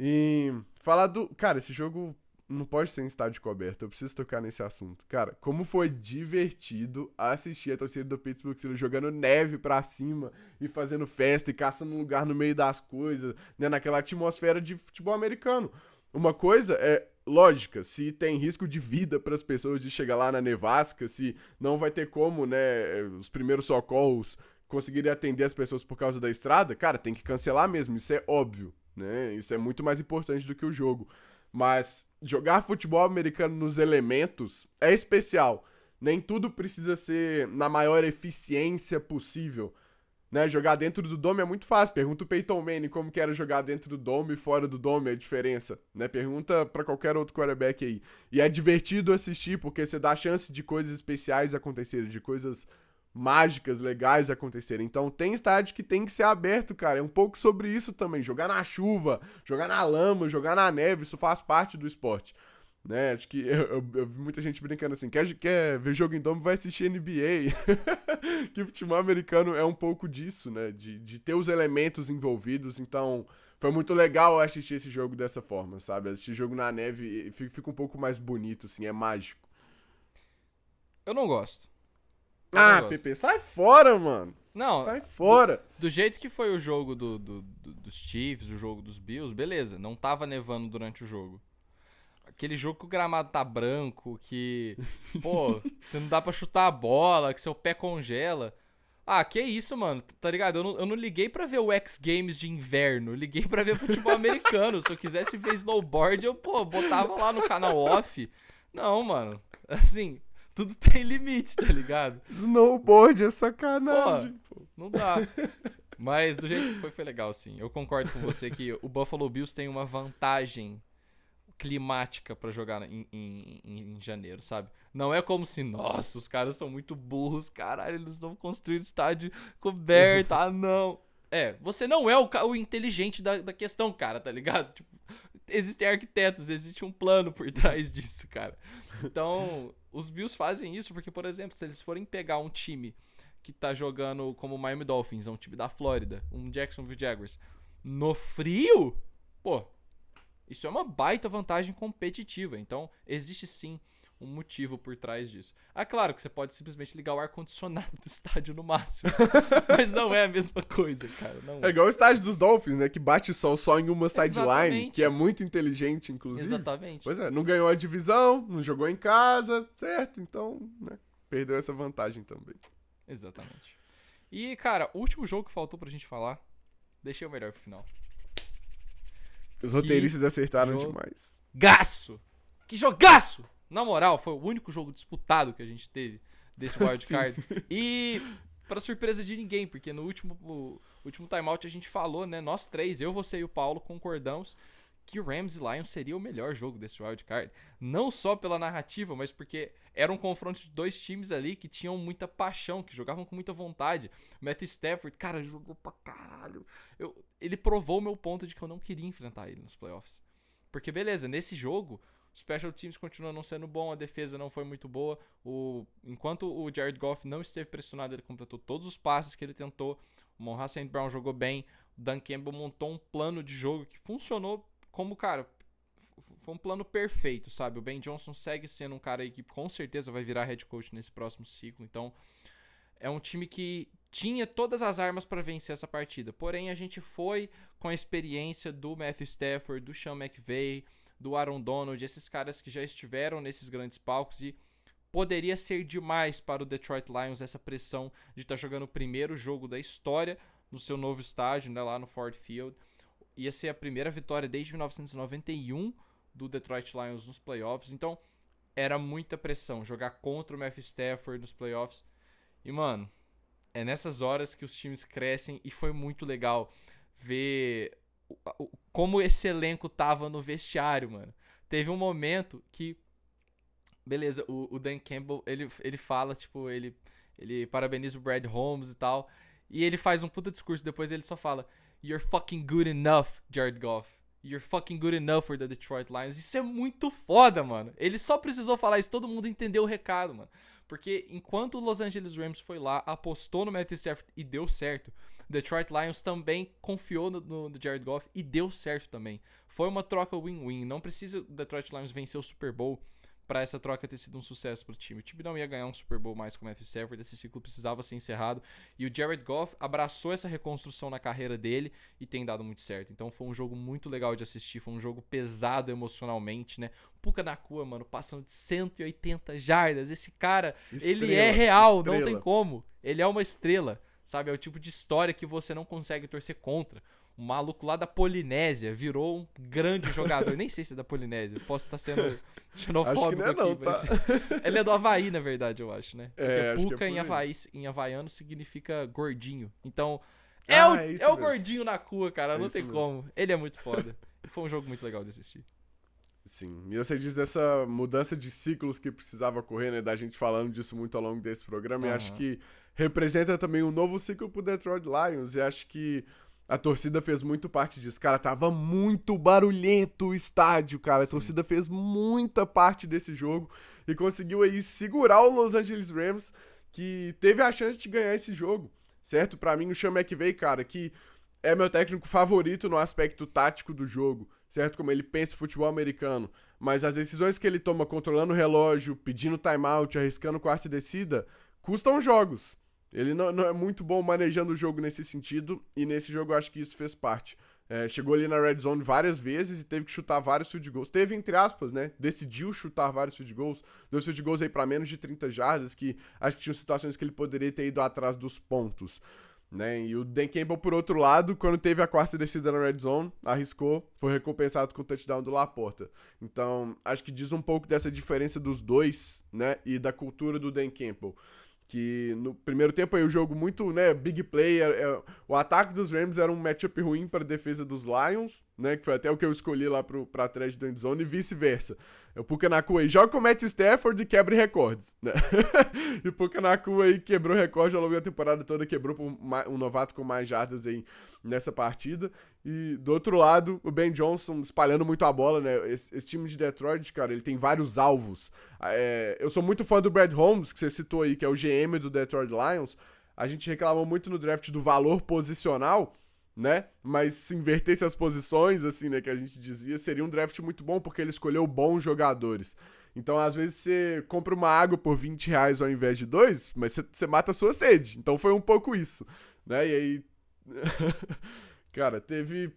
Speaker 2: E falar do... Cara, esse jogo não pode ser em estádio coberto, eu preciso tocar nesse assunto. Cara, como foi divertido assistir a torcida do Pittsburgh Steelers jogando neve pra cima e fazendo festa e caçando um lugar no meio das coisas, né, naquela atmosfera de futebol americano. Uma coisa é lógica, se tem risco de vida para as pessoas de chegar lá na nevasca, se não vai ter como, né, os primeiros socorros conseguirem atender as pessoas por causa da estrada, cara, tem que cancelar mesmo, isso é óbvio, né? Isso é muito mais importante do que o jogo. Mas jogar futebol americano nos elementos é especial. Nem tudo precisa ser na maior eficiência possível, né? Jogar dentro do dome é muito fácil. Pergunta o Peyton Manning como que era jogar dentro do dome e fora do dome, a diferença, né? Pergunta pra qualquer outro quarterback aí. E é divertido assistir porque você dá chance de coisas especiais acontecerem, de coisas mágicas, legais acontecerem. Então tem estádio que tem que ser aberto, cara. É um pouco sobre isso também. Jogar na chuva, jogar na lama, jogar na neve, isso faz parte do esporte. Né? Acho que eu vi muita gente brincando assim, quer ver jogo em dome, vai assistir NBA. Que o futebol americano é um pouco disso, né? De ter os elementos envolvidos. Então foi muito legal assistir esse jogo dessa forma, sabe? Assistir jogo na neve fica um pouco mais bonito, assim, é mágico.
Speaker 1: Eu não gosto.
Speaker 2: Pepe, sai fora, mano.
Speaker 1: Não,
Speaker 2: sai fora.
Speaker 1: Do jeito que foi o jogo dos Chiefs, o jogo dos Bills, beleza, não tava nevando durante o jogo. Aquele jogo que o gramado tá branco, que, pô, você não dá pra chutar a bola, que seu pé congela. Ah, que isso, mano, tá ligado? Eu não liguei pra ver o X Games de inverno, eu liguei pra ver futebol americano. Se eu quisesse ver snowboard, eu, pô, botava lá no canal off. Não, mano, assim... Tudo tem limite, tá ligado?
Speaker 2: Snowboard é sacanagem.
Speaker 1: Pô, não dá. Mas do jeito que foi legal, sim. Eu concordo com você que o Buffalo Bills tem uma vantagem climática pra jogar em janeiro, sabe? Não é como se, nossa, os caras são muito burros, caralho, eles não construíram estádio coberto, ah, não. Você não é o inteligente da questão, cara, tá ligado? Tipo, existem arquitetos, existe um plano por trás disso, cara. Então, os Bills fazem isso porque, por exemplo, se eles forem pegar um time que tá jogando como o Miami Dolphins, um time da Flórida, um Jacksonville Jaguars, no frio, pô, isso é uma baita vantagem competitiva. Então, existe sim um motivo por trás disso. Ah, claro que você pode simplesmente ligar o ar-condicionado do estádio no máximo. Mas não é a mesma coisa, cara. Não é.
Speaker 2: É igual o estádio dos Dolphins, né? Que bate sol só em uma sideline, que é muito inteligente, inclusive.
Speaker 1: Exatamente.
Speaker 2: Pois é, não ganhou a divisão, não jogou em casa, certo? Então, né, perdeu essa vantagem também.
Speaker 1: Exatamente. E, cara, o último jogo que faltou pra gente falar, deixei o melhor pro final.
Speaker 2: Os roteiristas acertaram demais.
Speaker 1: Gaço! Que jogaço! Na moral, foi o único jogo disputado que a gente teve desse wildcard. E, pra surpresa de ninguém, porque no último timeout a gente falou, né? Nós três, eu, você e o Paulo, concordamos que o Rams e Lions seria o melhor jogo desse wildcard. Não só pela narrativa, mas porque era um confronto de dois times ali que tinham muita paixão, que jogavam com muita vontade. O Matthew Stafford, cara, jogou pra caralho. Ele provou o meu ponto de que eu não queria enfrentar ele nos playoffs. Porque, beleza, nesse jogo... Os special teams continuam não sendo bom, a defesa não foi muito boa. Enquanto o Jared Goff não esteve pressionado, ele completou todos os passes que ele tentou. O Amon-Ra St. Brown jogou bem. O Dan Campbell montou um plano de jogo que funcionou como, cara, foi um plano perfeito, sabe? O Ben Johnson segue sendo um cara aí que com certeza vai virar head coach nesse próximo ciclo. Então, é um time que tinha todas as armas para vencer essa partida. Porém, a gente foi com a experiência do Matthew Stafford, do Sean McVay, do Aaron Donald, esses caras que já estiveram nesses grandes palcos e poderia ser demais para o Detroit Lions essa pressão de estar jogando o primeiro jogo da história no seu novo estádio, né, lá no Ford Field. Ia ser a primeira vitória desde 1991 do Detroit Lions nos playoffs. Então, era muita pressão jogar contra o Matthew Stafford nos playoffs. E, mano, é nessas horas que os times crescem e foi muito legal ver como esse elenco tava no vestiário, mano. Teve um momento que, beleza, o Dan Campbell, ele fala, tipo, ele parabeniza o Brad Holmes e tal, e ele faz um puta discurso, depois ele só fala, "You're fucking good enough, Jared Goff. You're fucking good enough for the Detroit Lions." Isso é muito foda, mano. Ele só precisou falar isso, todo mundo entendeu o recado, mano. Porque enquanto o Los Angeles Rams foi lá, apostou no Matthew Stafford e deu certo, o Detroit Lions também confiou no Jared Goff e deu certo também. Foi uma troca win-win. Não precisa o Detroit Lions vencer o Super Bowl para essa troca ter sido um sucesso pro time. O time não ia ganhar um Super Bowl mais com o Matthew Stafford, esse ciclo precisava ser encerrado. E o Jared Goff abraçou essa reconstrução na carreira dele e tem dado muito certo. Então foi um jogo muito legal de assistir, foi um jogo pesado emocionalmente, né? Puka Nacua, mano, passando de 180 jardas. Esse cara, ele é real, não tem como. Ele é uma estrela, sabe? É o tipo de história que você não consegue torcer contra. O maluco lá da Polinésia virou um grande jogador. Nem sei se é da Polinésia. Posso estar sendo xenofóbico aqui. Não, mas... Ele é do Havaí, na verdade, eu acho, né? Porque Puka em havaiano significa gordinho. Então, é o gordinho na cua, cara. Não tem como. Ele é muito foda. Foi um jogo muito legal de assistir.
Speaker 2: Sim, e você diz dessa mudança de ciclos que precisava ocorrer, né? Da gente falando disso muito ao longo desse programa. E acho que representa também um novo ciclo pro Detroit Lions. E acho que a torcida fez muito parte disso. Cara, tava muito barulhento o estádio, cara. A torcida fez muita parte desse jogo e conseguiu aí segurar o Los Angeles Rams, que teve a chance de ganhar esse jogo, certo? Pra mim, o Sean McVay, cara, que é meu técnico favorito no aspecto tático do jogo, certo? Como ele pensa futebol americano. Mas as decisões que ele toma controlando o relógio, pedindo timeout, arriscando quarta descida, custam jogos. Ele não é muito bom manejando o jogo nesse sentido, e nesse jogo eu acho que isso fez parte. Chegou ali na red zone várias vezes e teve que chutar vários field goals. Teve, entre aspas, né? Decidiu chutar vários field goals. Deu field goals aí pra menos de 30 jardas, que acho que tinham situações que ele poderia ter ido atrás dos pontos, né? E o Dan Campbell, por outro lado, quando teve a quarta descida na red zone, arriscou, foi recompensado com o touchdown do Laporta. Então, acho que diz um pouco dessa diferença dos dois, né? E da cultura do Dan Campbell. Que no primeiro tempo aí o jogo muito, né, big play, o ataque dos Rams era um matchup ruim para a defesa dos Lions, né, que foi até o que eu escolhi lá pra trás do endzone, e vice-versa. O Puka Nacua aí joga com o Matthew Stafford e quebra recordes, né? E o Puka Nacua aí quebrou recorde ao longo da temporada toda, quebrou por um novato com mais jardas aí nessa partida. E do outro lado, o Ben Johnson espalhando muito a bola, né? Esse time de Detroit, cara, ele tem vários alvos. Eu sou muito fã do Brad Holmes, que você citou aí, que é o GM do Detroit Lions. A gente reclamou muito no draft do valor posicional, né? Mas se invertesse as posições, assim, né, que a gente dizia, seria um draft muito bom, porque ele escolheu bons jogadores. Então, às vezes, você compra uma água por R$20 ao invés de 2, mas você mata a sua sede. Então, foi um pouco isso, né? E aí... Cara, teve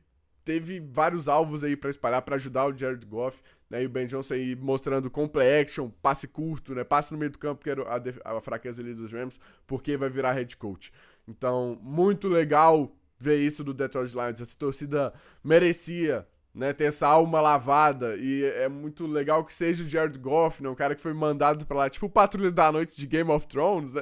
Speaker 2: vários alvos aí pra espalhar, pra ajudar o Jared Goff, né? E o Ben Johnson aí mostrando com play action, passe curto, né? Passe no meio do campo, que era a fraqueza ali dos Rams, porque vai virar head coach. Então, muito legal ver isso do Detroit Lions. Essa torcida merecia, né, ter essa alma lavada, e é muito legal que seja o Jared Goff, né, um cara que foi mandado pra lá, tipo o Patrulha da Noite de Game of Thrones, né,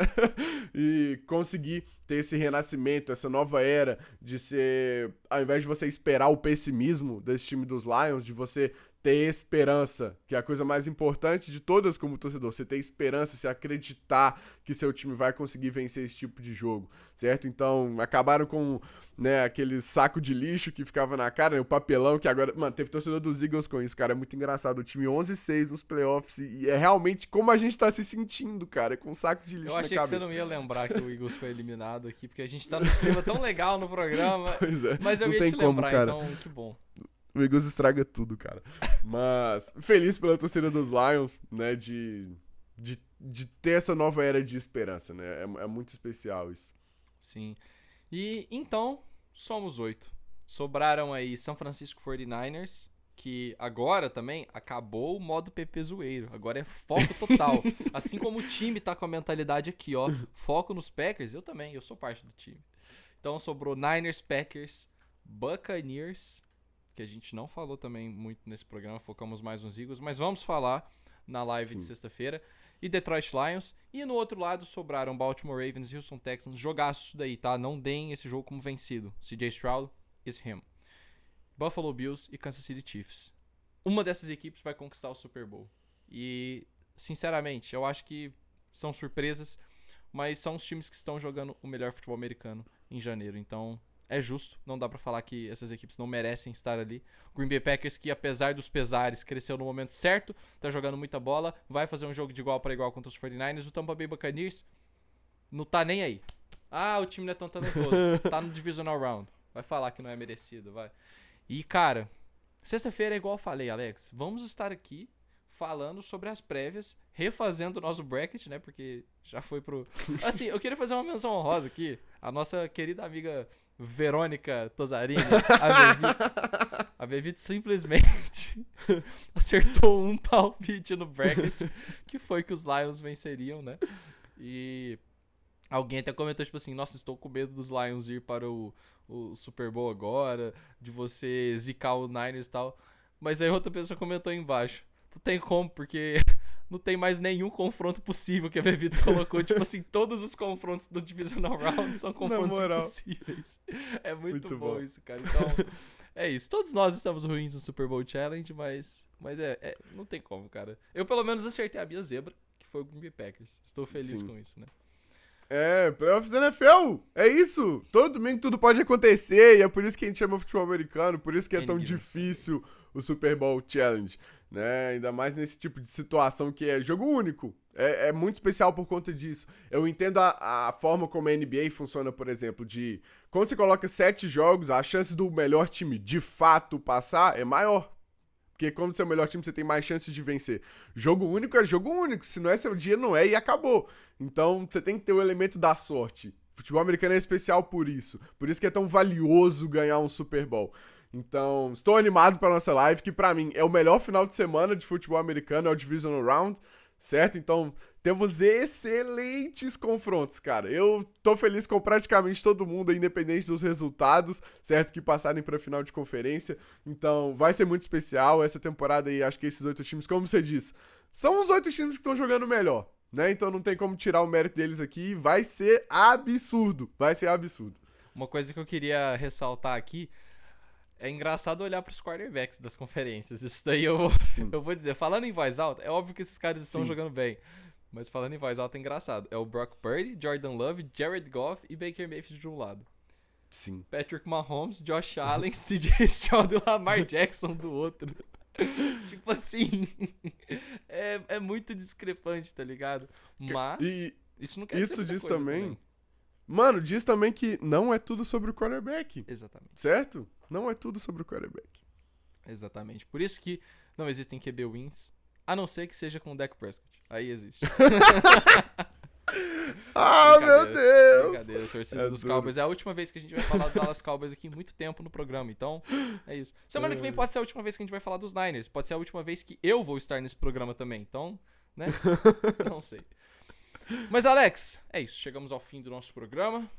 Speaker 2: e conseguir ter esse renascimento, essa nova era de ser, ao invés de você esperar o pessimismo desse time dos Lions, de você ter esperança, que é a coisa mais importante de todas como torcedor, você ter esperança, se acreditar que seu time vai conseguir vencer esse tipo de jogo, certo? Então, acabaram com, né, aquele saco de lixo que ficava na cara, né, o papelão, que agora, mano, teve torcedor dos Eagles com isso, cara, é muito engraçado, o time 11-6 nos playoffs, e é realmente como a gente tá se sentindo, cara, com um saco de lixo na cabeça.
Speaker 1: Eu achei que você não ia lembrar que o Eagles foi eliminado aqui, porque a gente tá num clima tão legal no programa, pois é, mas eu ia te lembrar, cara. Então, que bom.
Speaker 2: O Eagles estraga tudo, cara. Mas feliz pela torcida dos Lions, né, de ter essa nova era de esperança, né? É muito especial isso.
Speaker 1: Sim. E então, somos 8. Sobraram aí São Francisco 49ers, que agora também acabou o modo PP zoeiro. Agora é foco total. Assim como o time tá com a mentalidade aqui, ó. Foco nos Packers, eu também, eu sou parte do time. Então sobrou Niners, Packers, Buccaneers, que a gente não falou também muito nesse programa, focamos mais nos Eagles, mas vamos falar na live de sexta-feira. E Detroit Lions. E no outro lado sobraram Baltimore Ravens e Houston Texans. Jogaço isso daí, tá? Não deem esse jogo como vencido. CJ Stroud is him. Buffalo Bills e Kansas City Chiefs. Uma dessas equipes vai conquistar o Super Bowl. E, sinceramente, eu acho que são surpresas, mas são os times que estão jogando o melhor futebol americano em janeiro. Então, é justo. Não dá pra falar que essas equipes não merecem estar ali. O Green Bay Packers, que apesar dos pesares, cresceu no momento certo, tá jogando muita bola, vai fazer um jogo de igual para igual contra os 49ers. O Tampa Bay Buccaneers não tá nem aí. Ah, o time não é tão talentoso. Tá no Divisional Round. Vai falar que não é merecido, vai. E, cara, sexta-feira é igual eu falei, Alex. Vamos estar aqui falando sobre as prévias, refazendo o nosso bracket, né? Porque já foi pro... Assim, eu queria fazer uma menção honrosa aqui. A nossa querida amiga Verônica Tosarini, a Bevito simplesmente acertou um palpite no bracket, que foi que os Lions venceriam, né? E alguém até comentou, tipo assim, nossa, estou com medo dos Lions ir para o Super Bowl agora, de você zicar o Niners e tal. Mas aí outra pessoa comentou aí embaixo, não tem como, porque não tem mais nenhum confronto possível que a Bevito colocou. Tipo assim, todos os confrontos do Divisional Round são confrontos impossíveis. É muito bom isso, cara. Então, é isso. Todos nós estamos ruins no Super Bowl Challenge, mas não tem como, cara. Eu pelo menos acertei a minha zebra, que foi o Green Bay Packers. Estou feliz com isso, né?
Speaker 2: Playoffs da NFL, é isso. Todo domingo tudo pode acontecer e é por isso que a gente chama futebol americano, por isso que é tão difícil o Super Bowl Challenge, né? Ainda mais nesse tipo de situação que é jogo único. É muito especial por conta disso. Eu entendo a forma como a NBA funciona, por exemplo, de quando você coloca 7 jogos, a chance do melhor time de fato passar é maior. Porque quando você é o melhor time, você tem mais chances de vencer. Jogo único é jogo único. Se não é seu dia, não é e acabou. Então, você tem que ter o elemento da sorte. Futebol americano é especial por isso. Por isso que é tão valioso ganhar um Super Bowl. Então, estou animado para nossa live, que para mim é o melhor final de semana de futebol americano, é o Divisional Round, certo? Então, temos excelentes confrontos, cara. Eu tô feliz com praticamente todo mundo, independente dos resultados, certo? Que passarem pra final de conferência. Então, vai ser muito especial essa temporada aí. Acho que esses 8 times, como você disse, são os 8 times que estão jogando melhor, né? Então, não tem como tirar o mérito deles aqui. Vai ser absurdo. Vai ser absurdo.
Speaker 1: Uma coisa que eu queria ressaltar aqui, é engraçado olhar pros quarterbacks das conferências. Isso daí eu vou dizer. Falando em voz alta, é óbvio que esses caras estão jogando bem. Mas falando em voz alta é engraçado. É o Brock Purdy, Jordan Love, Jared Goff e Baker Mayfield de um lado.
Speaker 2: Sim.
Speaker 1: Patrick Mahomes, Josh Allen, CJ Stroud e Lamar Jackson do outro. Tipo assim, é muito discrepante, tá ligado? Mas isso não quer dizer
Speaker 2: isso diz
Speaker 1: coisa
Speaker 2: também. Mano, diz também que não é tudo sobre o quarterback.
Speaker 1: Exatamente.
Speaker 2: Certo? Não é tudo sobre o quarterback.
Speaker 1: Exatamente. Por isso que não existem QB wins, a não ser que seja com o Dak Prescott. Aí existe.
Speaker 2: Ah, meu Deus!
Speaker 1: Brincadeira, torcida dos Cowboys. É a última vez que a gente vai falar do Dallas Cowboys aqui em muito tempo no programa. Então, é isso. Semana que vem pode ser a última vez que a gente vai falar dos Niners. Pode ser a última vez que eu vou estar nesse programa também. Então, né? Não sei. Mas, Alex, é isso. Chegamos ao fim do nosso programa.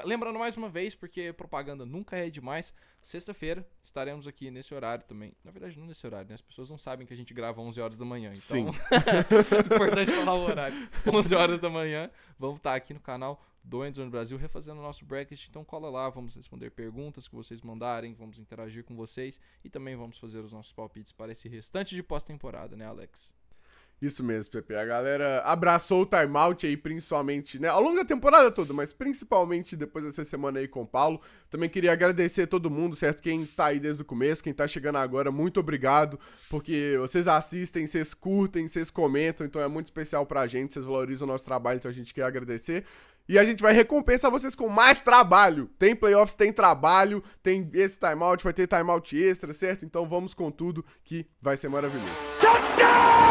Speaker 1: Lembrando mais uma vez, porque propaganda nunca é demais, sexta-feira estaremos aqui nesse horário também. Na verdade, não nesse horário, né? As pessoas não sabem que a gente grava 11 horas da manhã. Então,
Speaker 2: sim.
Speaker 1: Importante falar o horário. 11 horas da manhã, vamos estar aqui no canal do Endzone Brasil refazendo o nosso bracket. Então cola lá, vamos responder perguntas que vocês mandarem, vamos interagir com vocês e também vamos fazer os nossos palpites para esse restante de pós-temporada, né, Alex?
Speaker 2: Isso mesmo, Pepe. A galera abraçou o timeout aí, principalmente, né? Ao longo da temporada toda, mas principalmente depois dessa semana aí com o Paulo. Também queria agradecer a todo mundo, certo? Quem tá aí desde o começo, quem tá chegando agora, muito obrigado, porque vocês assistem, vocês curtem, vocês comentam, então é muito especial pra gente, vocês valorizam o nosso trabalho, então a gente quer agradecer. E a gente vai recompensar vocês com mais trabalho. Tem playoffs, tem trabalho, tem esse timeout, vai ter timeout extra, certo? Então vamos com tudo que vai ser maravilhoso. Touchdown!